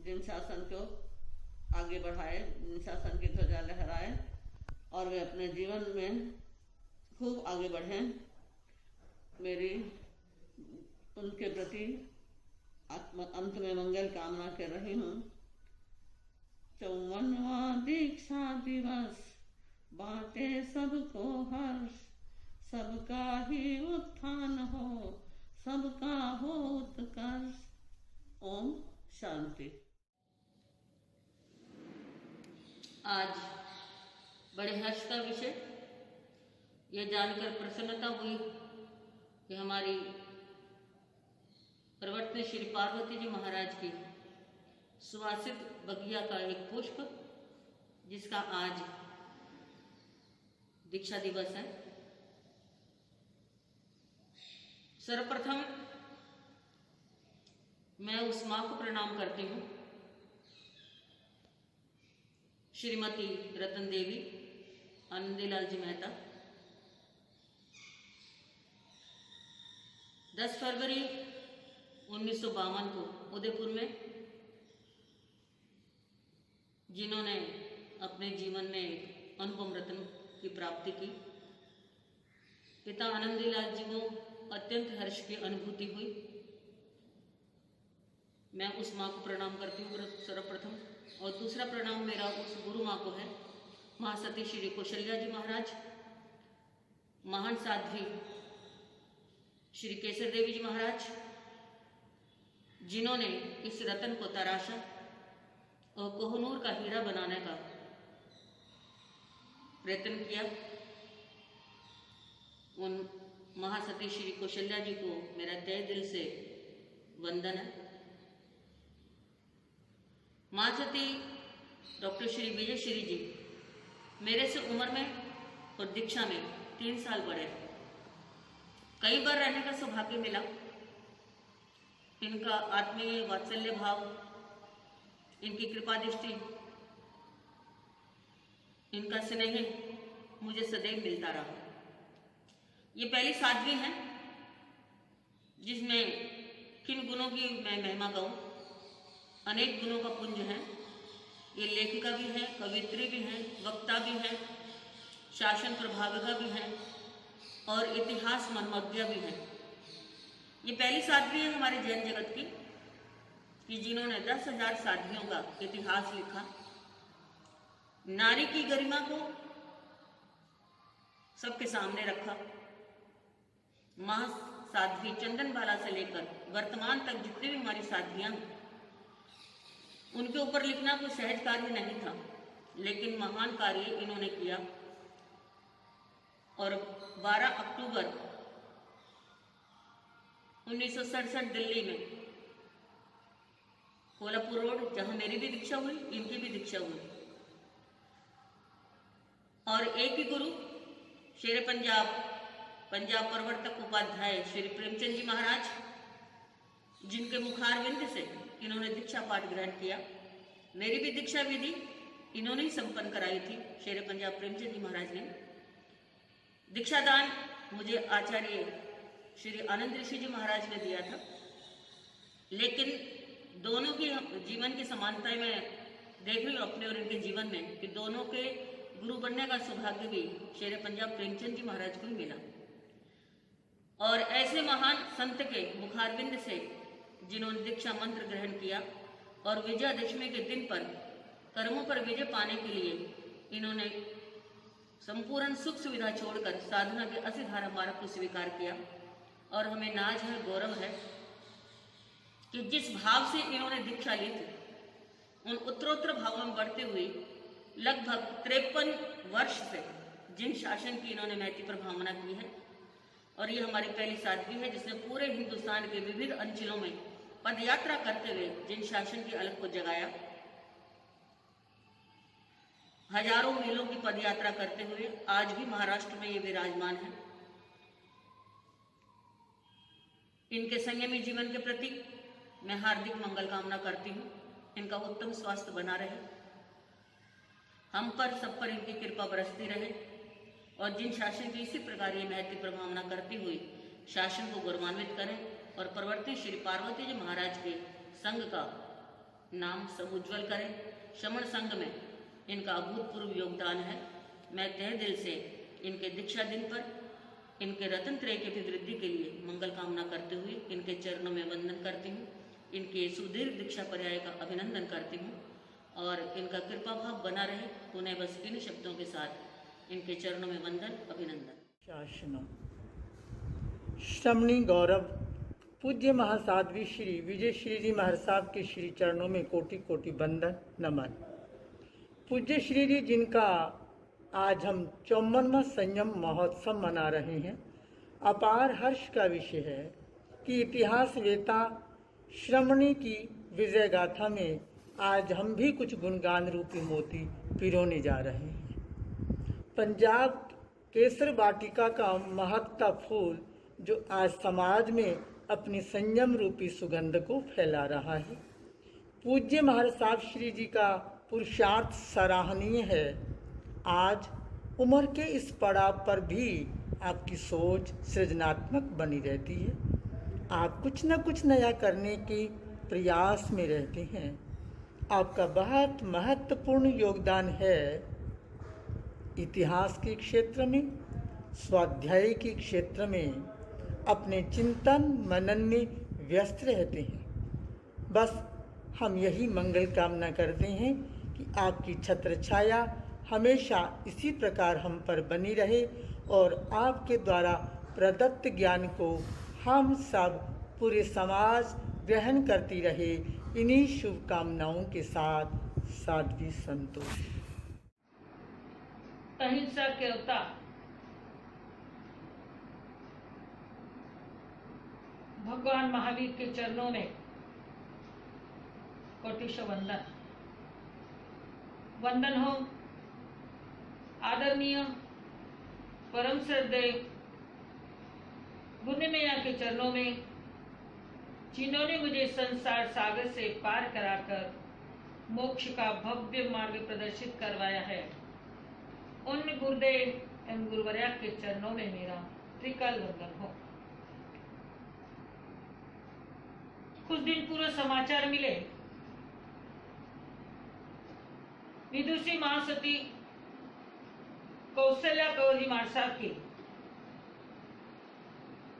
जिन शासन को आगे बढ़ाए, जिन शासन की ध्वजा लहराए और वे अपने जीवन में खूब आगे बढ़ें। मेरी उनके प्रति अंत में मंगल कामना कर रही हूँ। 54वां दीक्षा दिवस बांटे सबको हर्ष, सबका ही उत्थान हो, सबका हो उत्कर्ष। ओम शांति। आज बड़े हर्ष का विषय यह जानकर प्रसन्नता हुई कि हमारी प्रवर्तन श्री पार्वती जी महाराज की सुवासित बगिया का एक पुष्प, जिसका आज दीक्षा दिवस है। सर्वप्रथम मैं उस मां को प्रणाम करती हूँ, श्रीमती रतन देवी आनंदीलाल जी मेहता। 10 फरवरी 1952 को उदयपुर में जिन्होंने अपने जीवन में एक अनुपम रत्न की प्राप्ति की, पिता आनंदीलाल जी को अत्यंत हर्ष की अनुभूति हुई। मैं उस माँ को प्रणाम करती हूँ सर्वप्रथम, और दूसरा प्रणाम मेरा उस गुरु माँ को है, महासती श्री कौशल्या जी महाराज, महान साध्वी श्री केसर देवी जी महाराज, जिन्होंने इस रत्न को तराशा और कोहनूर का हीरा बनाने का प्रयत्न किया। उन महासती श्री कौशल्या जी को मेरा तहे दिल से वंदन है। महासती डॉक्टर श्री विजय श्री जी मेरे से उम्र में और दीक्षा में 3 साल बड़े। कई बार रहने का सौभाग्य मिला। इनका आत्मीय वात्सल्य भाव, इनकी कृपा दृष्टि इनका स्नेह मुझे सदैव मिलता रहा। ये पहली साध्वी हैं जिसमें किन गुणों की मैं महिमा गाऊं। अनेक गुणों का पुंज है। ये लेखिका भी है, कवित्री भी हैं, वक्ता भी हैं, शासन प्रभाविका भी हैं और इतिहास मर्मज्ञ भी हैं। ये पहली साध्वी है हमारे जैन जगत की कि जिन्होंने 10,000 साध्वियों का इतिहास लिखा। नारी की गरिमा को सबके सामने रखा। मां साध्वी चंदनबाला से लेकर वर्तमान तक जितने भी हमारी साध्वियां हैं, उनके ऊपर लिखना कोई सहज कार्य नहीं था, लेकिन महान कार्य इन्होंने किया। और 12 अक्टूबर 1967 दिल्ली में कोल्हापुर रोड, जहां मेरी भी दीक्षा हुई, इनकी भी दीक्षा हुई, और एक ही गुरु शेर पंजाब प्रवर्तक उपाध्याय श्री प्रेमचंद जी महाराज, जिनके मुखारविंद से इन्होंने दीक्षा पाठ ग्रहण किया। मेरी भी दीक्षा विधि इन्होंने ही संपन्न कराई थी, शेर पंजाब प्रेमचंद जी महाराज ने। दीक्षादान मुझे आचार्य श्री आनंद ऋषि जी महाराज ने दिया था, लेकिन दोनों की जीवन की समानताएं मैं देख रही हूँ अपने और इनके जीवन में कि दोनों के गुरु बनने का सौभाग्य भी शेर पंजाब प्रेमचंद जी महाराज को ही मिला। और ऐसे महान संत के मुखारविंद से जिन्होंने दीक्षा मंत्र ग्रहण किया और विजयादशमी के दिन पर कर्मों पर विजय पाने के लिए इन्होंने संपूर्ण सुख सुविधा छोड़कर साधना के असिधारा मार्ग को स्वीकार किया। और हमें नाज है, गौरव है कि जिस भाव से इन्होंने दीक्षा ली थी, उन उत्तरोत्तर भावों में बढ़ते हुए लगभग 53 वर्ष से जिन शासन की इन्होंने महती पर भावना की है। और ये हमारी पहली साध्वी है जिसने पूरे हिंदुस्तान के विविध अंचलों में पदयात्रा करते हुए जिन शासन की अलख को जगाया। हजारों मीलों की पदयात्रा करते हुए आज भी महाराष्ट्र में ये विराजमान है। इनके संयमी जीवन के प्रति मैं हार्दिक मंगल कामना करती हूँ। इनका उत्तम स्वास्थ्य बना रहे, हम पर सब पर इनकी कृपा बरसती रहे, और जिन शासन की इसी प्रकार ये महती प्रभावना करती हुई शासन को गौरवान्वित करें और प्रवर्ती श्री पार्वती जी महाराज के संघ का नाम समुज्वल करें। श्रमण संघ में इनका अभूतपूर्व योगदान है। मैं तहे दिल से इनके दीक्षा दिन पर इनके रत्न त्रय की अभिवृद्धि के लिए मंगल कामना करते हुए इनके चरणों में वंदन करती हूँ। इनके सुदीर्घ दीक्षा पर्याय का अभिनंदन करती हूँ और इनका कृपा भाव बना रहे। उन्हें बस इन शब्दों के साथ इनके चरणों में वंदन अभिनंदन। शासनम श्रमणी गौरव पूज्य महासाध्वी श्री विजय श्री जी महाराज साहब के श्री चरणों में कोटि कोटि वंदन नमन। पूज्य श्री जी जिनका आज हम 54वां संयम महोत्सव मना रहे हैं, अपार हर्ष का विषय है कि इतिहास वेता श्रमणी की विजय गाथा में आज हम भी कुछ गुणगान रूपी मोती पिरोने जा रहे हैं। पंजाब केसर वाटिका का महत्ता फूल जो आज समाज में अपनी संयम रूपी सुगंध को फैला रहा है। पूज्य महाराज साहब श्री जी का पुरुषार्थ सराहनीय है। आज उम्र के इस पड़ाव पर भी आपकी सोच सृजनात्मक बनी रहती है। आप कुछ न कुछ नया करने के प्रयास में रहते हैं। आपका बहुत महत्वपूर्ण योगदान है इतिहास के क्षेत्र में, स्वाध्याय के क्षेत्र में, अपने चिंतन मनन में व्यस्त रहते हैं। बस हम यही मंगल कामना करते हैं कि आपकी छत्र छाया हमेशा इसी प्रकार हम पर बनी रहे और आपके द्वारा प्रदत्त ज्ञान को हम सब पूरे समाज ग्रहण करती रहे। इन्हीं शुभकामनाओं के साथ साध्वी संतोष। अहिंसा के अवतार भगवान महावीर के चरणों में कोटिश वंदन। वंदन हो आदरणीय परम श्रद्धेय गुरु मैया के चरणों में, जिन्होंने मुझे संसार सागर से पार कराकर मोक्ष का भव्य मार्ग प्रदर्शित करवाया है। उन गुरुदेव एवं गुरुवर्या के चरणों में मेरा त्रिकाल वंदन हो। कुछ दिन पूर्व समाचार मिले, विदुषी महासती कौशल्या कंवर जी महाराज साहब की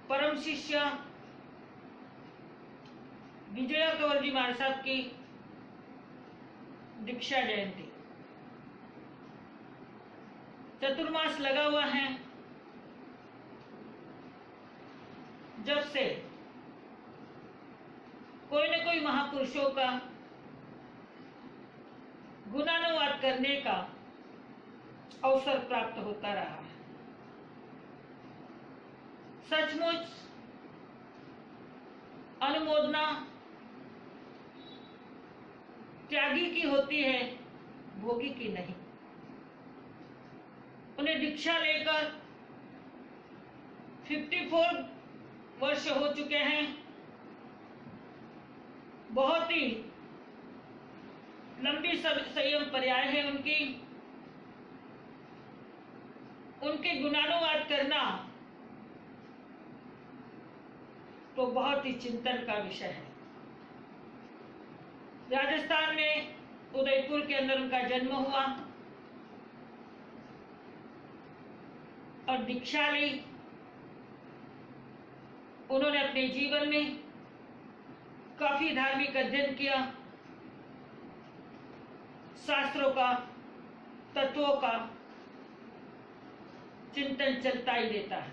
परम शिष्य विजया कंवर जी महाराज साहब की दीक्षा जयंती। चतुर्मास लगा हुआ है जब से कोई न कोई महापुरुषों का गुणानुवाद करने का अवसर प्राप्त होता रहा है। सचमुच अनुमोदना त्यागी की होती है, भोगी की नहीं। उन्हें दीक्षा लेकर 54 वर्ष हो चुके हैं। बहुत ही लंबी संयम पर्याय है उनकी। उनके गुणानुवाद करना तो बहुत ही चिंतन का विषय है। राजस्थान में उदयपुर के अंदर उनका जन्म हुआ और दीक्षा ली। उन्होंने अपने जीवन में काफी धार्मिक अध्ययन किया, शास्त्रों का, तत्वों का चिंतन चलता ही रहता है।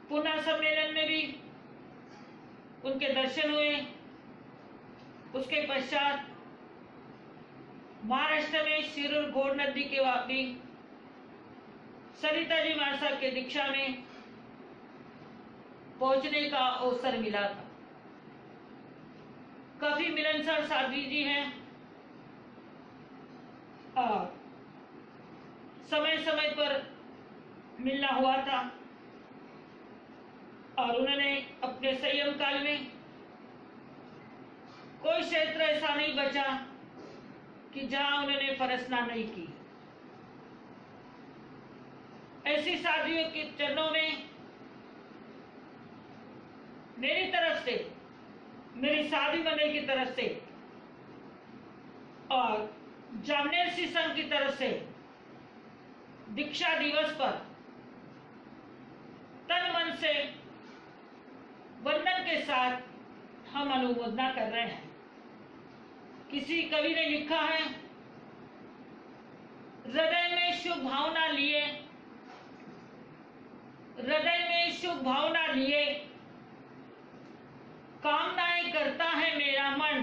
पुणे सम्मेलन में भी उनके दर्शन हुए। उसके पश्चात महाराष्ट्र में शिरूर घोड़ नदी के वापी सरिता जी महाराज साहब के दीक्षा में पहुंचने का अवसर मिला था। काफी मिलनसार साध्वी जी हैं और समय समय पर मिलना हुआ था और उन्होंने अपने संयम काल में कोई क्षेत्र ऐसा नहीं बचा कि जहां उन्होंने फरसना नहीं की। ऐसी साधुओं के चरणों में मेरी तरफ से, मेरी साधु मंडल की तरफ से और जामनेर सिंह संघ की तरफ से दीक्षा दिवस पर तन मन से वंदन के साथ हम अनुमोदना कर रहे हैं। किसी कवि ने लिखा है, हृदय में शुभ भावना लिए, हृदय में शुभ भावना लिए कामनाएं करता है मेरा मन,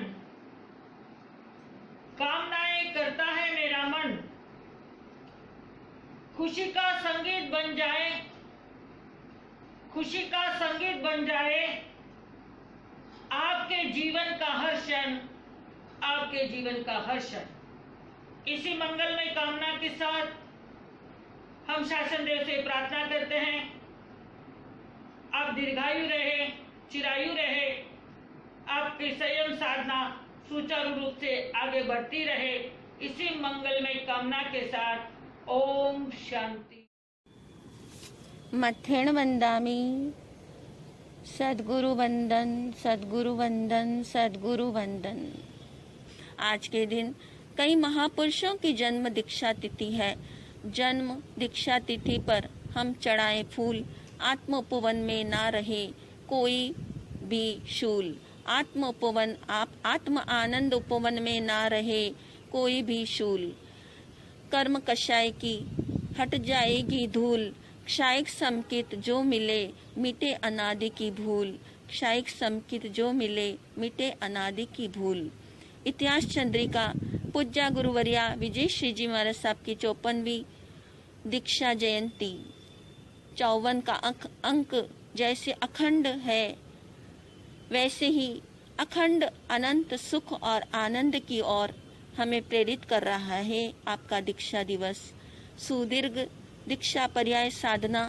कामनाएं करता है मेरा मन। खुशी का संगीत बन जाए, खुशी का संगीत बन जाए आपके जीवन का हर क्षण, आपके जीवन का हर क्षण। इसी मंगलमय कामना के साथ हम शासन देव से प्रार्थना करते हैं, आप दीर्घायु रहे, चिरायु रहे, आपकी संयम साधना सुचारू रूप से आगे बढ़ती रहे। इसी मंगलमय कामना के साथ ओम शांति। मथेण वंदामि, सद्गुरु वंदन, सद्गुरु वंदन, सद्गुरु वंदन। आज के दिन कई महापुरुषों की जन्म दीक्षा तिथि है। जन्म दीक्षा तिथि पर हम चढ़ाएं फूल, आत्म उपवन में ना रहे कोई भी शूल। आत्म उपवन, आत्म आनंद उपवन में ना रहे कोई भी शूल। कर्म कषाय की हट जाएगी धूल, क्षायिक संकित जो मिले मिटे अनादि की भूल। क्षायिक संकित जो मिले मिटे अनादि की भूल। इतिहास चंद्रिका पूज्य गुरुवर्या विजय श्री जी महाराज साहब की 54वीं दीक्षा जयंती। 54 का अंक जैसे अखंड है, वैसे ही अखंड अनंत सुख और आनंद की ओर हमें प्रेरित कर रहा है आपका दीक्षा दिवस। सुदीर्घ दीक्षा पर्याय साधना,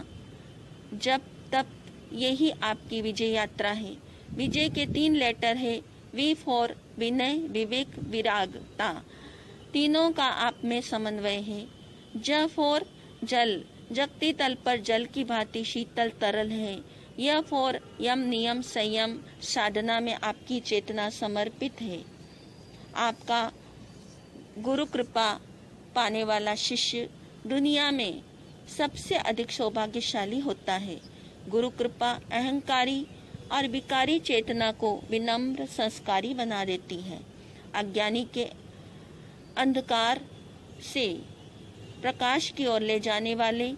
जब तब यही आपकी विजय यात्रा है। विजय के 3 लेटर है, वी फॉर विनय, विवेक, विरागता। तीनों का आप में समन्वय है। जफ और जल जगती तल पर जल की भांति शीतल तरल है। यफ और यम नियम संयम साधना में आपकी चेतना समर्पित है। आपका गुरु कृपा पाने वाला शिष्य दुनिया में सबसे अधिक सौभाग्यशाली होता है। गुरु कृपा अहंकारी और विकारी चेतना को विनम्र संस्कारी बना देती है। अज्ञानी के अंधकार से प्रकाश की ओर ले जाने वाले,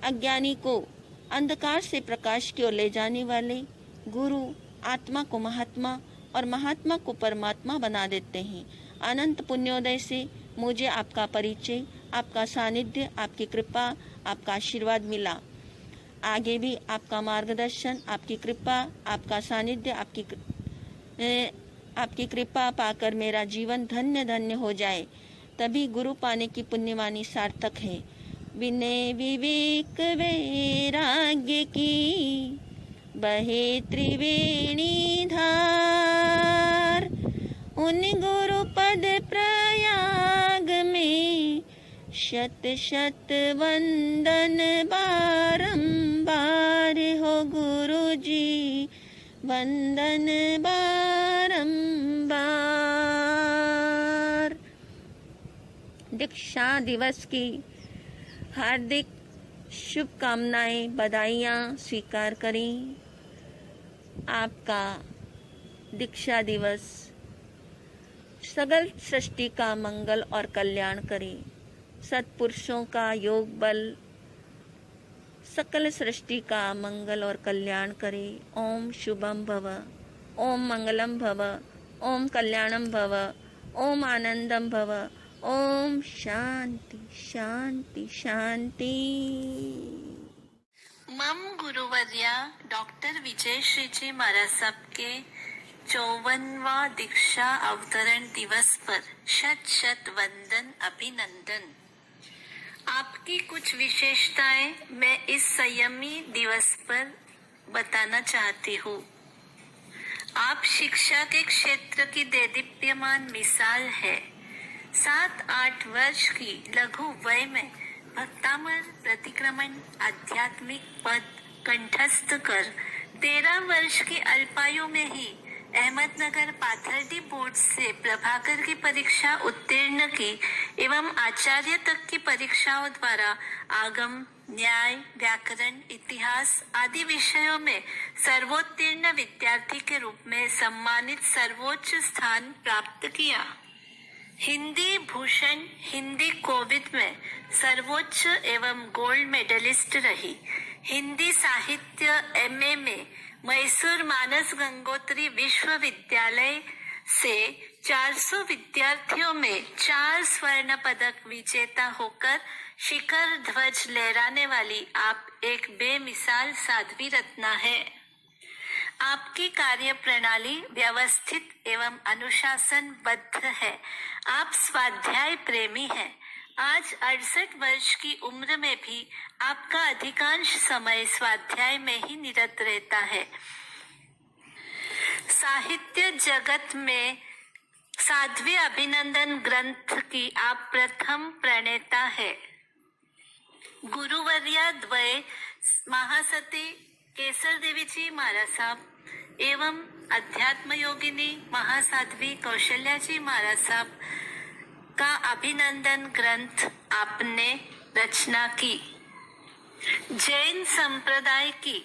अज्ञानी को अंधकार से प्रकाश की ओर ले जाने वाले गुरु आत्मा को महात्मा और महात्मा को परमात्मा बना देते हैं। अनंत पुण्योदय से मुझे आपका परिचय, आपका सानिध्य, आपकी कृपा, आपका आशीर्वाद मिला। आगे भी आपका मार्गदर्शन, आपकी कृपा, आपका सानिध्य, आपकी कृपा पाकर मेरा जीवन धन्य धन्य हो जाए। तभी गुरु पाने की पुण्यवाणी सार्थक है। विनय विवेक वैराग्य की बहे त्रिवेणी धार, उन गुरु पद प्रयाग में शत शत वंदन बारंबार हो गुरु जी, वंदन बारंबार। दीक्षा दिवस की हार्दिक शुभकामनाएं, बधाइयाँ स्वीकार करें। आपका दीक्षा दिवस सगल सृष्टि का मंगल और कल्याण करे। सत्पुरुषों का योग बल सकल सृष्टि का मंगल और कल्याण करे। ओम शुभम भव, ओम मंगलम भव, ओम कल्याणम भव, ओम आनंदम भव, ओम शांति शांति शांति। मम गुरुवर्या डॉक्टर विजय श्रीजी महाराज साहब के 54वां दीक्षा अवतरण दिवस पर शत शत वंदन अभिनंदन। आपकी कुछ विशेषताएं मैं इस संयमी दिवस पर बताना चाहती हूँ। आप शिक्षा के क्षेत्र की देदीप्यमान मिसाल है। 7-8 वर्ष की लघु वय में भक्तामर प्रतिक्रमण आध्यात्मिक पद कंठस्थ कर 13 वर्ष की अल्पायु में ही अहमदनगर पाथर्डी बोर्ड से प्रभाकर की परीक्षा उत्तीर्ण की एवं आचार्य तक की परीक्षाओं द्वारा आगम, न्याय, व्याकरण, इतिहास आदि विषयों में सर्वोत्तीर्ण विद्यार्थी के रूप में सम्मानित सर्वोच्च स्थान प्राप्त किया। हिंदी भूषण हिंदी कोविद में सर्वोच्च एवं गोल्ड मेडलिस्ट रही। हिंदी साहित्य एमए में मैसूर मानस गंगोत्री विश्वविद्यालय से 400 विद्यार्थियों में 4 स्वर्ण पदक विजेता होकर शिखर ध्वज लहराने वाली आप एक बेमिसाल साध्वी रत्ना है। आपकी कार्य प्रणाली व्यवस्थित एवं अनुशासनबद्ध है। आप स्वाध्याय प्रेमी हैं। आज 68 वर्ष की उम्र में भी आपका अधिकांश समय स्वाध्याय में ही निरत रहता है। साहित्य जगत में साध्वी अभिनंदन ग्रंथ की आप प्रथम प्रणेता है। गुरुवर्या द्वय महासती केसर देवी जी महाराज साहब एवं अध्यात्म योगिनी महासाध्वी कौशल्या जी महाराज साहब का अभिनंदन ग्रंथ आपने रचना की। जैन संप्रदाय की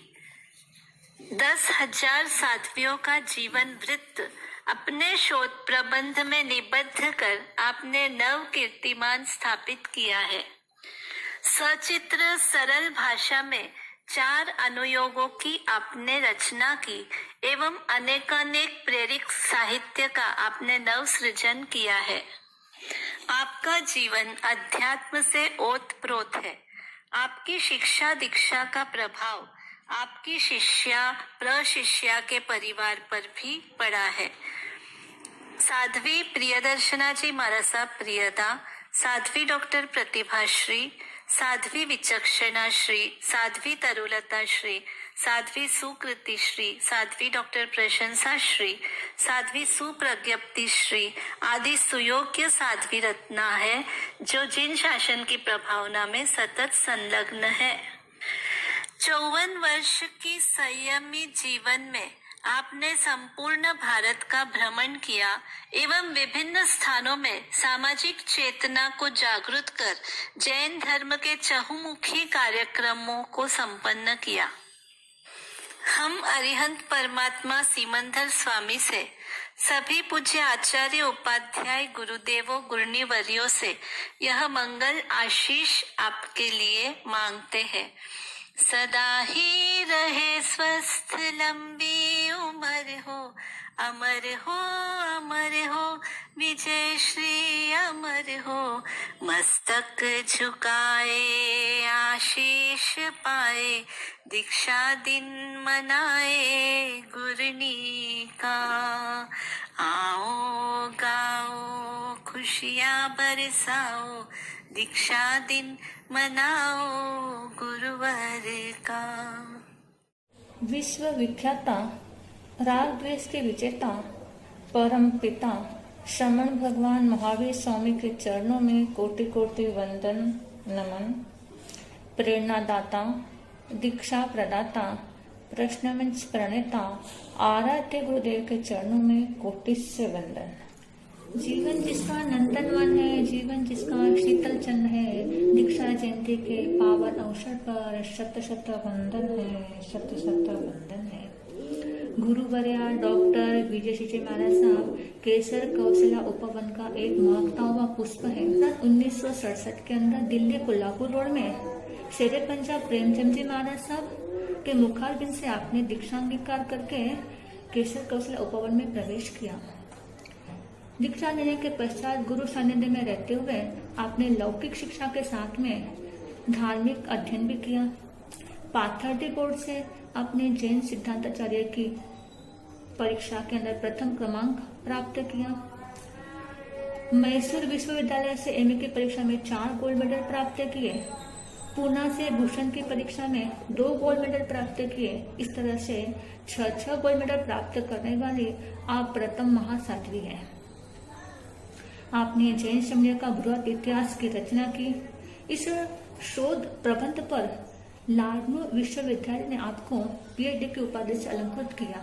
10,000 साध्वियों का जीवन वृत्त अपने शोध प्रबंध में निबद्ध कर आपने नव कीर्तिमान स्थापित किया है। सचित्र सरल भाषा में 4 अनुयोगों की आपने रचना की एवं अनेकानेक प्रेरक साहित्य का आपने नव सृजन किया है। आपका जीवन अध्यात्म से ओतप्रोत है। आपकी शिक्षा दीक्षा का प्रभाव आपकी शिष्या प्रशिष्या के परिवार पर भी पड़ा है। साध्वी प्रियदर्शना जी महाराज साहब प्रियदा, साध्वी डॉक्टर प्रतिभा श्री, साध्वी विचक्षणा श्री, साध्वी तरुलता श्री, साध्वी सुकृति श्री, साध्वी डॉक्टर प्रशंसा श्री, साध्वी सुप्रज्ञप्ति श्री आदि सुयोग्य साध्वी रत्ना है जो जिन शासन की प्रभावना में सतत संलग्न है। 54 वर्ष की संयमी जीवन में आपने संपूर्ण भारत का भ्रमण किया एवं विभिन्न स्थानों में सामाजिक चेतना को जागृत कर जैन धर्म के चहुमुखी कार्यक्रमों को संपन्न किया। हम अरिहंत परमात्मा सीमंधर स्वामी से, सभी पूज्य आचार्य उपाध्याय गुरुदेवों गुरुनिवर्यों से यह मंगल आशीष आपके लिए मांगते हैं। सदा ही रहे स्वस्थ, लंबी उम्र हो, अमर हो अमर हो, विजय श्री अमर हो, मस्तक झुकाए आशीष पाए, दीक्षा दिन मनाए गुरनी का। आओ गाओ खुशियाँ बरसाओ, दीक्षा दिन मनाओ गुरुवर का। विश्व विख्याता राग द्वेष के विजेता परम पिता श्रमण भगवान महावीर स्वामी के चरणों में कोटि कोटि वंदन नमन। प्रेरणादाता, दीक्षा प्रदाता, प्रश्न मंच प्रणेता आराध्य गुरुदेव के चरणों में कोटि से वंदन। जीवन जिसका नंदनवन है, जीवन जिसका शीतल चंद्र है, दीक्षा जयंती के पावन अवसर पर शत शत वंदन है, शत शत वंदन है। गुरुवर्या डॉक्टर विजय श्री जी महाराज साहब केसर कौशला उपवन का एक महकता हुआ पुष्प है। 1967 के अंदर दिल्ली कोल्हापुर रोड में शेरे पंजाब प्रेमचंद जी महाराज साहब के मुखारबिंद से आपने दीक्षा अंगीकार करके केसर कौशला उपवन में प्रवेश किया। दीक्षा लेने के पश्चात गुरु सानिध्य में रहते हुए आपने लौकिक शिक्षा के साथ में धार्मिक अध्ययन भी किया। पाथर्डी बोर्ड से आपने जैन सिद्धांताचार्य की परीक्षा के अंदर प्रथम क्रमांक प्राप्त किया। मैसूर विश्वविद्यालय से एमए की परीक्षा में 4 गोल्ड मेडल प्राप्त किए। पूना से भूषण की परीक्षा में 2 गोल्ड मेडल प्राप्त किए। इस तरह से 6 गोल्ड मेडल प्राप्त करने वाली आप प्रथम महासाध्वी हैं। आपने जैन समय का बृहद इतिहास की रचना की। इस शोध प्रबंध पर लार्नो विश्वविद्यालय ने आपको पीएचडी की उपाधि से अलंकृत किया।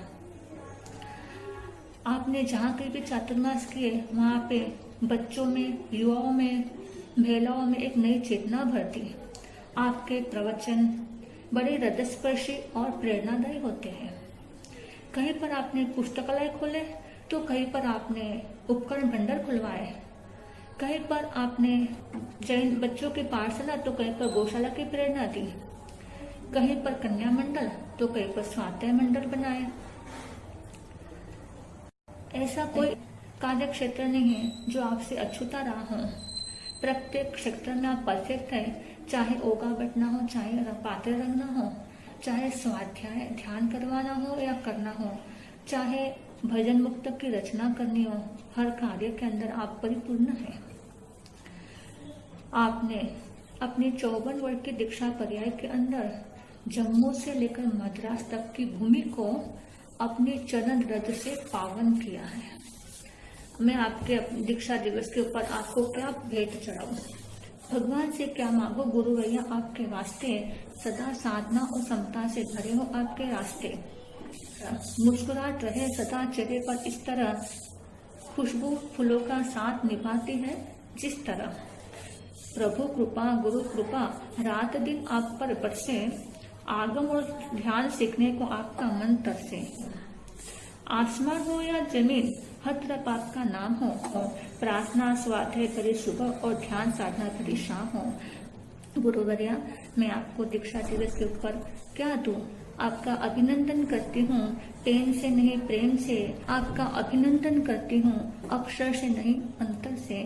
आपने जहाँ कहीं भी चातुर्मास किए वहाँ पे बच्चों में, युवाओं में, महिलाओं में एक नई चेतना भरती। आपके प्रवचन बड़े हृदयस्पर्शी और प्रेरणादायी होते हैं। कहीं पर आपने पुस्तकालय खोले तो कहीं पर आपने उपकरण भंडार खुलवाए। कहीं पर आपने जैन बच्चों की पाठशाला तो कहीं पर गौशाला की प्रेरणा दी। कहीं पर कन्या मंडल तो कहीं पर स्वाध्याय मंडल बनाए। ऐसा कोई कार्य क्षेत्र नहीं है जो आपसे अछूता रहा हो। प्रत्येक क्षेत्र में आप परफेक्ट है, चाहे ओगा बटना हो, चाहे पात्र रंगना हो, चाहे स्वाध्याय ध्यान करवाना हो या करना हो, चाहे भजन मुक्त की रचना करनी हो, हर कार्य के अंदर आप परिपूर्ण हैं। आपने अपनी 54 वर्ष की दीक्षा पर्याय के अंदर जम्मू से लेकर मद्रास तक की भूमि को अपने चरण रज से पावन किया है। मैं आपके दीक्षा दिवस के ऊपर आपको क्या भेंट चढ़ाऊं? भगवान से क्या मांगो? गुरु भैया आपके वास्ते सदा साधना और समता से भरे हो आपके रास्ते। मुस्कुराहट रहे सदा चेहरे पर, इस तरह खुशबू फूलों का साथ निभाती है जिस तरह। प्रभु कृपा, गुरु कृपा रात दिन आप पर बरसे, आगम और ध्यान सीखने को आपका मन तरसे। आसमान हो या जमीन, हर तरफ आपका नाम हो। प्रार्थना स्वाध्याय करी सुबह और ध्यान साधना करी शाम हो। गुरुवर्या, मैं आपको दीक्षा दिवस के ऊपर क्या दूं? आपका अभिनंदन करती हूँ, पेन से नहीं प्रेम से आपका अभिनंदन करती हूँ, अक्षर से नहीं अंतर से।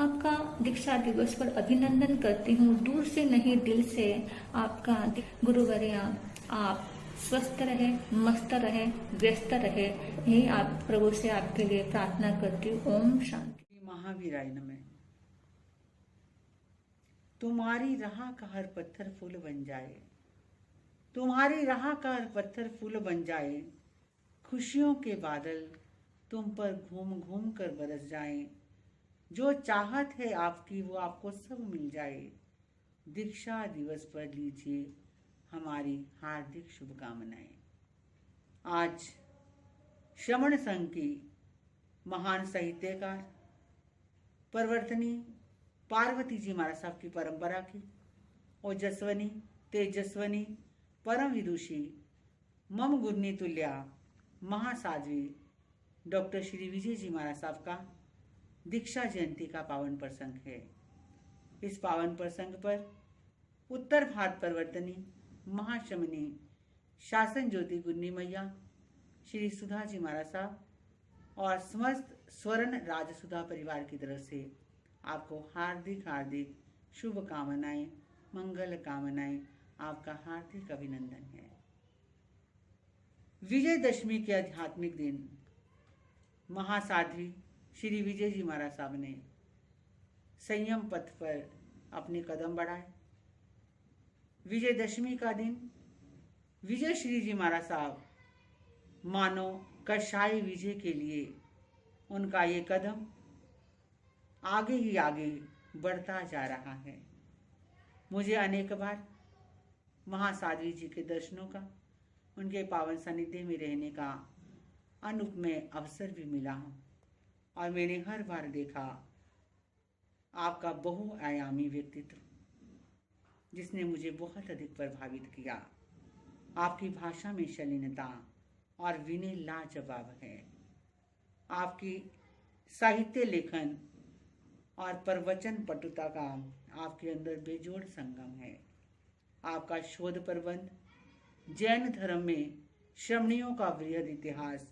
आपका दीक्षा दिवस पर अभिनंदन करती हूँ, दूर से नहीं दिल से आपका। गुरुवर्या, आप स्वस्थ रहे, मस्त रहे, व्यस्त रहे, यही आप प्रभु से आपके लिए प्रार्थना करती हूँ। ओम शांति। महावीराय नमः। तुम्हारी राह का हर पत्थर फूल बन जाए, तुम्हारी राह का हर पत्थर फूल बन जाए, खुशियों के बादल तुम पर घूम घूम कर बरस जाएं। जो चाहत है आपकी वो आपको सब मिल जाए। दीक्षा दिवस पर लीजिए हमारी हार्दिक शुभकामनाएं। आज श्रमण संघ की महान साहित्यकार परिवर्तनी पार्वती जी महाराज साहब की परंपरा की ओजस्वनी तेजस्वनी परम विदुषी मम गुरनी तुल्या महासाध्वी डॉक्टर श्री विजय जी महाराज साहब का दीक्षा जयंती का पावन प्रसंग है। इस पावन प्रसंग पर उत्तर भारत परिवर्तनी महाश्रमणी शासन ज्योति गुरनी मैया श्री सुधा जी महाराज साहब और समस्त स्वर्ण राजसुधा परिवार की तरफ से आपको हार्दिक हार्दिक शुभकामनाएं, मंगल कामनाएं, आपका हार्दिक अभिनंदन है। विजयदशमी के आध्यात्मिक दिन महासाध्वी श्री विजय जी महाराज साहब ने संयम पथ पर अपने कदम बढ़ाए। विजयदशमी का दिन विजय श्री जी महाराज साहब मानो कषाय विजय के लिए उनका ये कदम आगे ही आगे बढ़ता जा रहा है। मुझे अनेक बार महासाध्वी जी के दर्शनों का, उनके पावन सानिध्य में रहने का अनुपमेय अवसर भी मिला और मैंने हर बार देखा आपका बहुआयामी व्यक्तित्व, जिसने मुझे बहुत अधिक प्रभावित किया। आपकी भाषा में शालीनता और विनय लाजवाब है। आपकी साहित्य लेखन और प्रवचन पटुता का आपके अंदर बेजोड़ संगम है। आपका शोध प्रबंध जैन धर्म में श्रमणियों का बृहद इतिहास,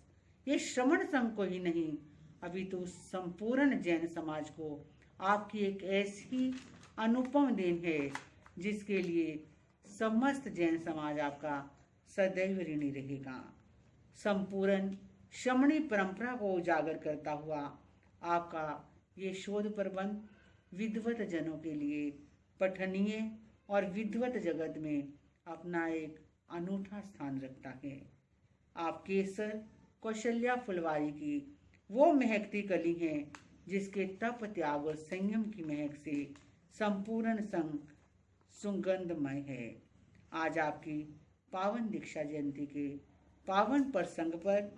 ये श्रमण संघ को ही नहीं अभी तो संपूर्ण जैन समाज को आपकी एक ऐसी अनुपम देन है जिसके लिए समस्त जैन समाज आपका सदैव ऋणी रहेगा। संपूर्ण श्रमणी परंपरा को उजागर करता हुआ आपका ये शोध प्रबंध विद्वत जनों के लिए पठनीय और विद्वत जगत में अपना एक अनूठा स्थान रखता है। आप केसर कौशल्या फुलवारी की वो महकती कली हैं जिसके तप त्याग और संयम की महक से संपूर्ण संघ सुगंधमय है। आज आपकी पावन दीक्षा जयंती के पावन प्रसंग पर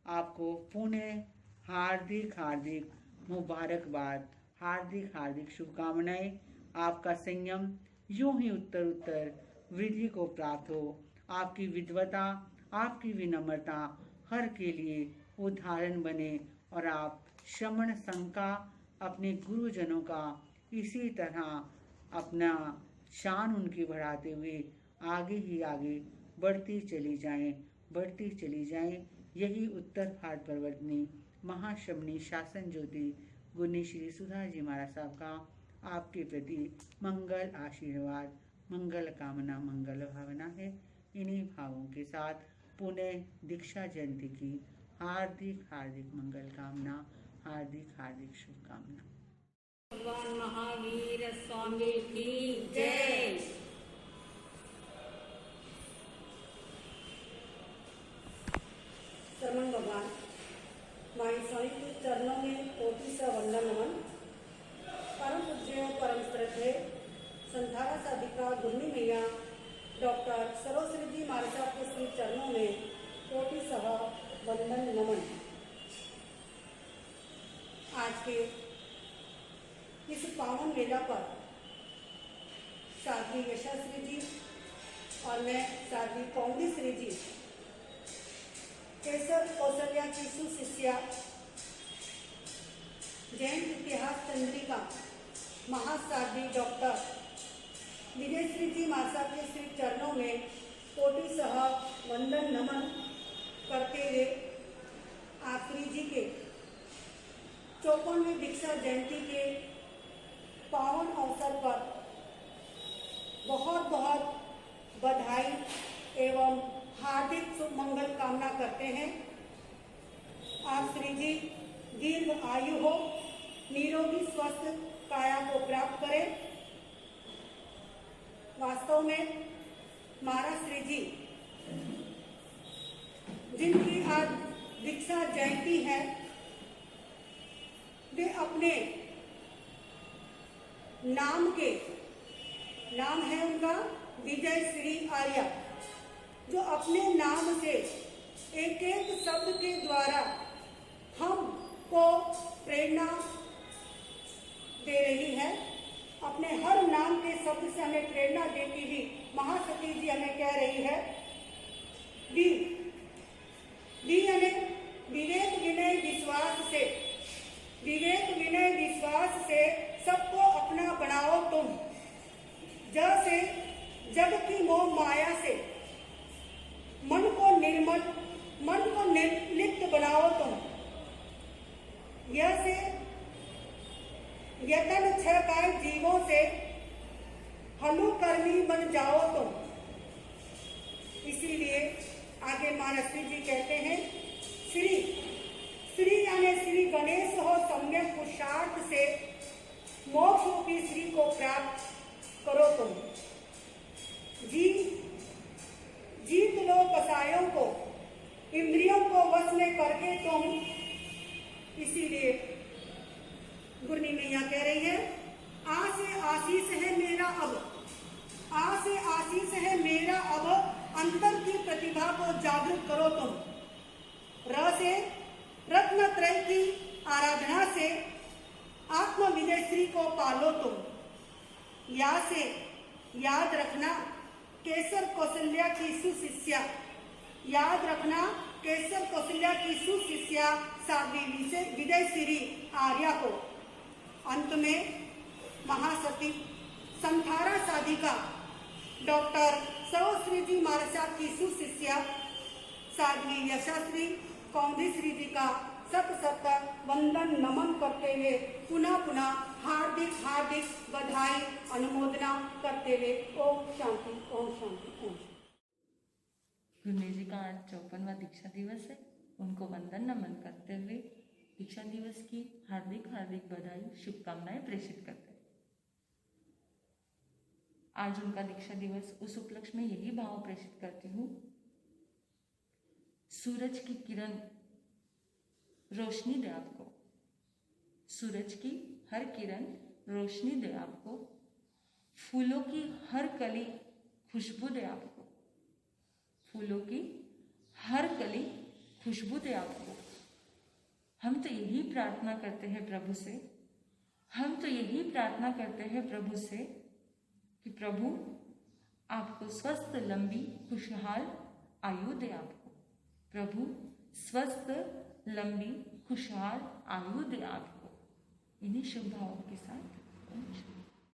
आपको पुनः हार्दिक हार्दिक मुबारकबाद, हार्दिक हार्दिक शुभकामनाएं। आपका संयम यूं ही उत्तर उत्तर वृद्धि को प्राप्त हो। आपकी विद्वता, आपकी विनम्रता हर के लिए उदाहरण बने और आप श्रमण संघ का, अपने गुरुजनों का इसी तरह अपना शान उनकी बढ़ाते हुए आगे ही आगे बढ़ती चली जाएं। यही उत्तर भारत परिवर्तनी महाश्रमणी शासन ज्योति गुरनी श्री सुधा जी महाराज साहब का आपके प्रति मंगल आशीर्वाद, मंगल कामना, मंगल भावना है। इन्हीं भावों के साथ पुनः दीक्षा जयंती की हार्दिक हार्दिक मंगल कामना, हार्दिक हार्दिक शुभकामना। भगवान महावीर स्वामी की जय। शरण भगवान माई स्वामी के चरणों में कोटि सा वंदन नमन। परम पूज्य परम श्रद्धेय संधारा साधिका गुरनी मैया डॉक्टर सरोश्री जी महाराज साहब के श्री चरणों में कोटि सह वंदन नमन। आज के इस पावन मेला पर साध्वी यशाश्री जी और मैं साध्वी पौंडीश्री जी, केसर कौशल्या की सुशिष्या, जैन इतिहास चंद्रिका महासाध्वी डॉक्टर विजयश्री जी महाराज के श्री चरणों में कोटि सह वंदन नमन करते हुए आखिरी जी के 54वें दीक्षा जयंती के पावन अवसर पर बहुत बहुत बधाई एवं हार्दिक शुभ मंगल कामना करते हैं। आप श्री जी दीर्घ आयु हो, निरोगी स्वस्थ काया को प्राप्त करें। वास्तव में महाराज श्री जी, जिनकी आज दीक्षा जयंती है, वे अपने नाम है उनका विजय श्री आर्या, जो अपने नाम से एक एक शब्द के द्वारा हमको प्रेरणा दे रही है। अपने हर नाम के शब्द से हमें प्रेरणा देती हुई महासती जी हमें कह रही है, दी यानी विवेक विनय विश्वास से सबको अपना बनाओ तुम, जैसे जग की मोह माया से मन को निर्लिप्त बनाओ तुम, यह से यतन छह काय जीवों से हनुकर्मी बन जाओ तुम। इसीलिए आगे महाराज जी कहते हैं, श्री यानी श्री गणेश हो सम्यक पुरुषार्थ से मोक्ष रूपी श्री को प्राप्त करो तुम। जीत लो कसायों को, इंद्रियों को वश में करके तुम। इसीलिए गुरनी मैया कह रही है, आ से आशीष है मेरा अब अंतर की प्रतिभा को जागृत करो तुम। र से रत्नत्रय की आराधना से आत्म विजय श्री को पालो तुम। या से याद रखना केसर कौशल्या की सुशिष्या साध्वी विजय श्री आर्या को। अंत में महासती संथारा साधिका डॉक्टर सर्वश्री जी महाराज साहब की सुशिष्या साध्वी यशाश्री कौंडिश्री जी का सत वंदन नमन करते हुए पुनः हार्दिक बधाई अनुमोदना करते हुए ओम शांति ओम शांति ओम। गुरु जी का आज 54वां दीक्षा दिवस है। उनको वंदन नमन करते हुए दीक्षा दिवस की हार्दिक बधाई शुभकामनाएं प्रेषित करते हैं। आज उनका दीक्षा दिवस, उस उपलक्ष्य में यही भाव प्रेषित करती हूँ, सूरज की किरण रोशनी दे आपको, सूरज की हर किरण रोशनी दे आपको, फूलों की हर कली खुशबू दे आपको, फूलों की हर कली खुशबू दे आपको। हम तो यही प्रार्थना करते हैं प्रभु से, कि प्रभु आपको स्वस्थ लंबी खुशहाल आयु दे आपको, प्रभु स्वस्थ लंबी खुशहाल आयु दे आपको। इन्हीं शुभ भावों के साथ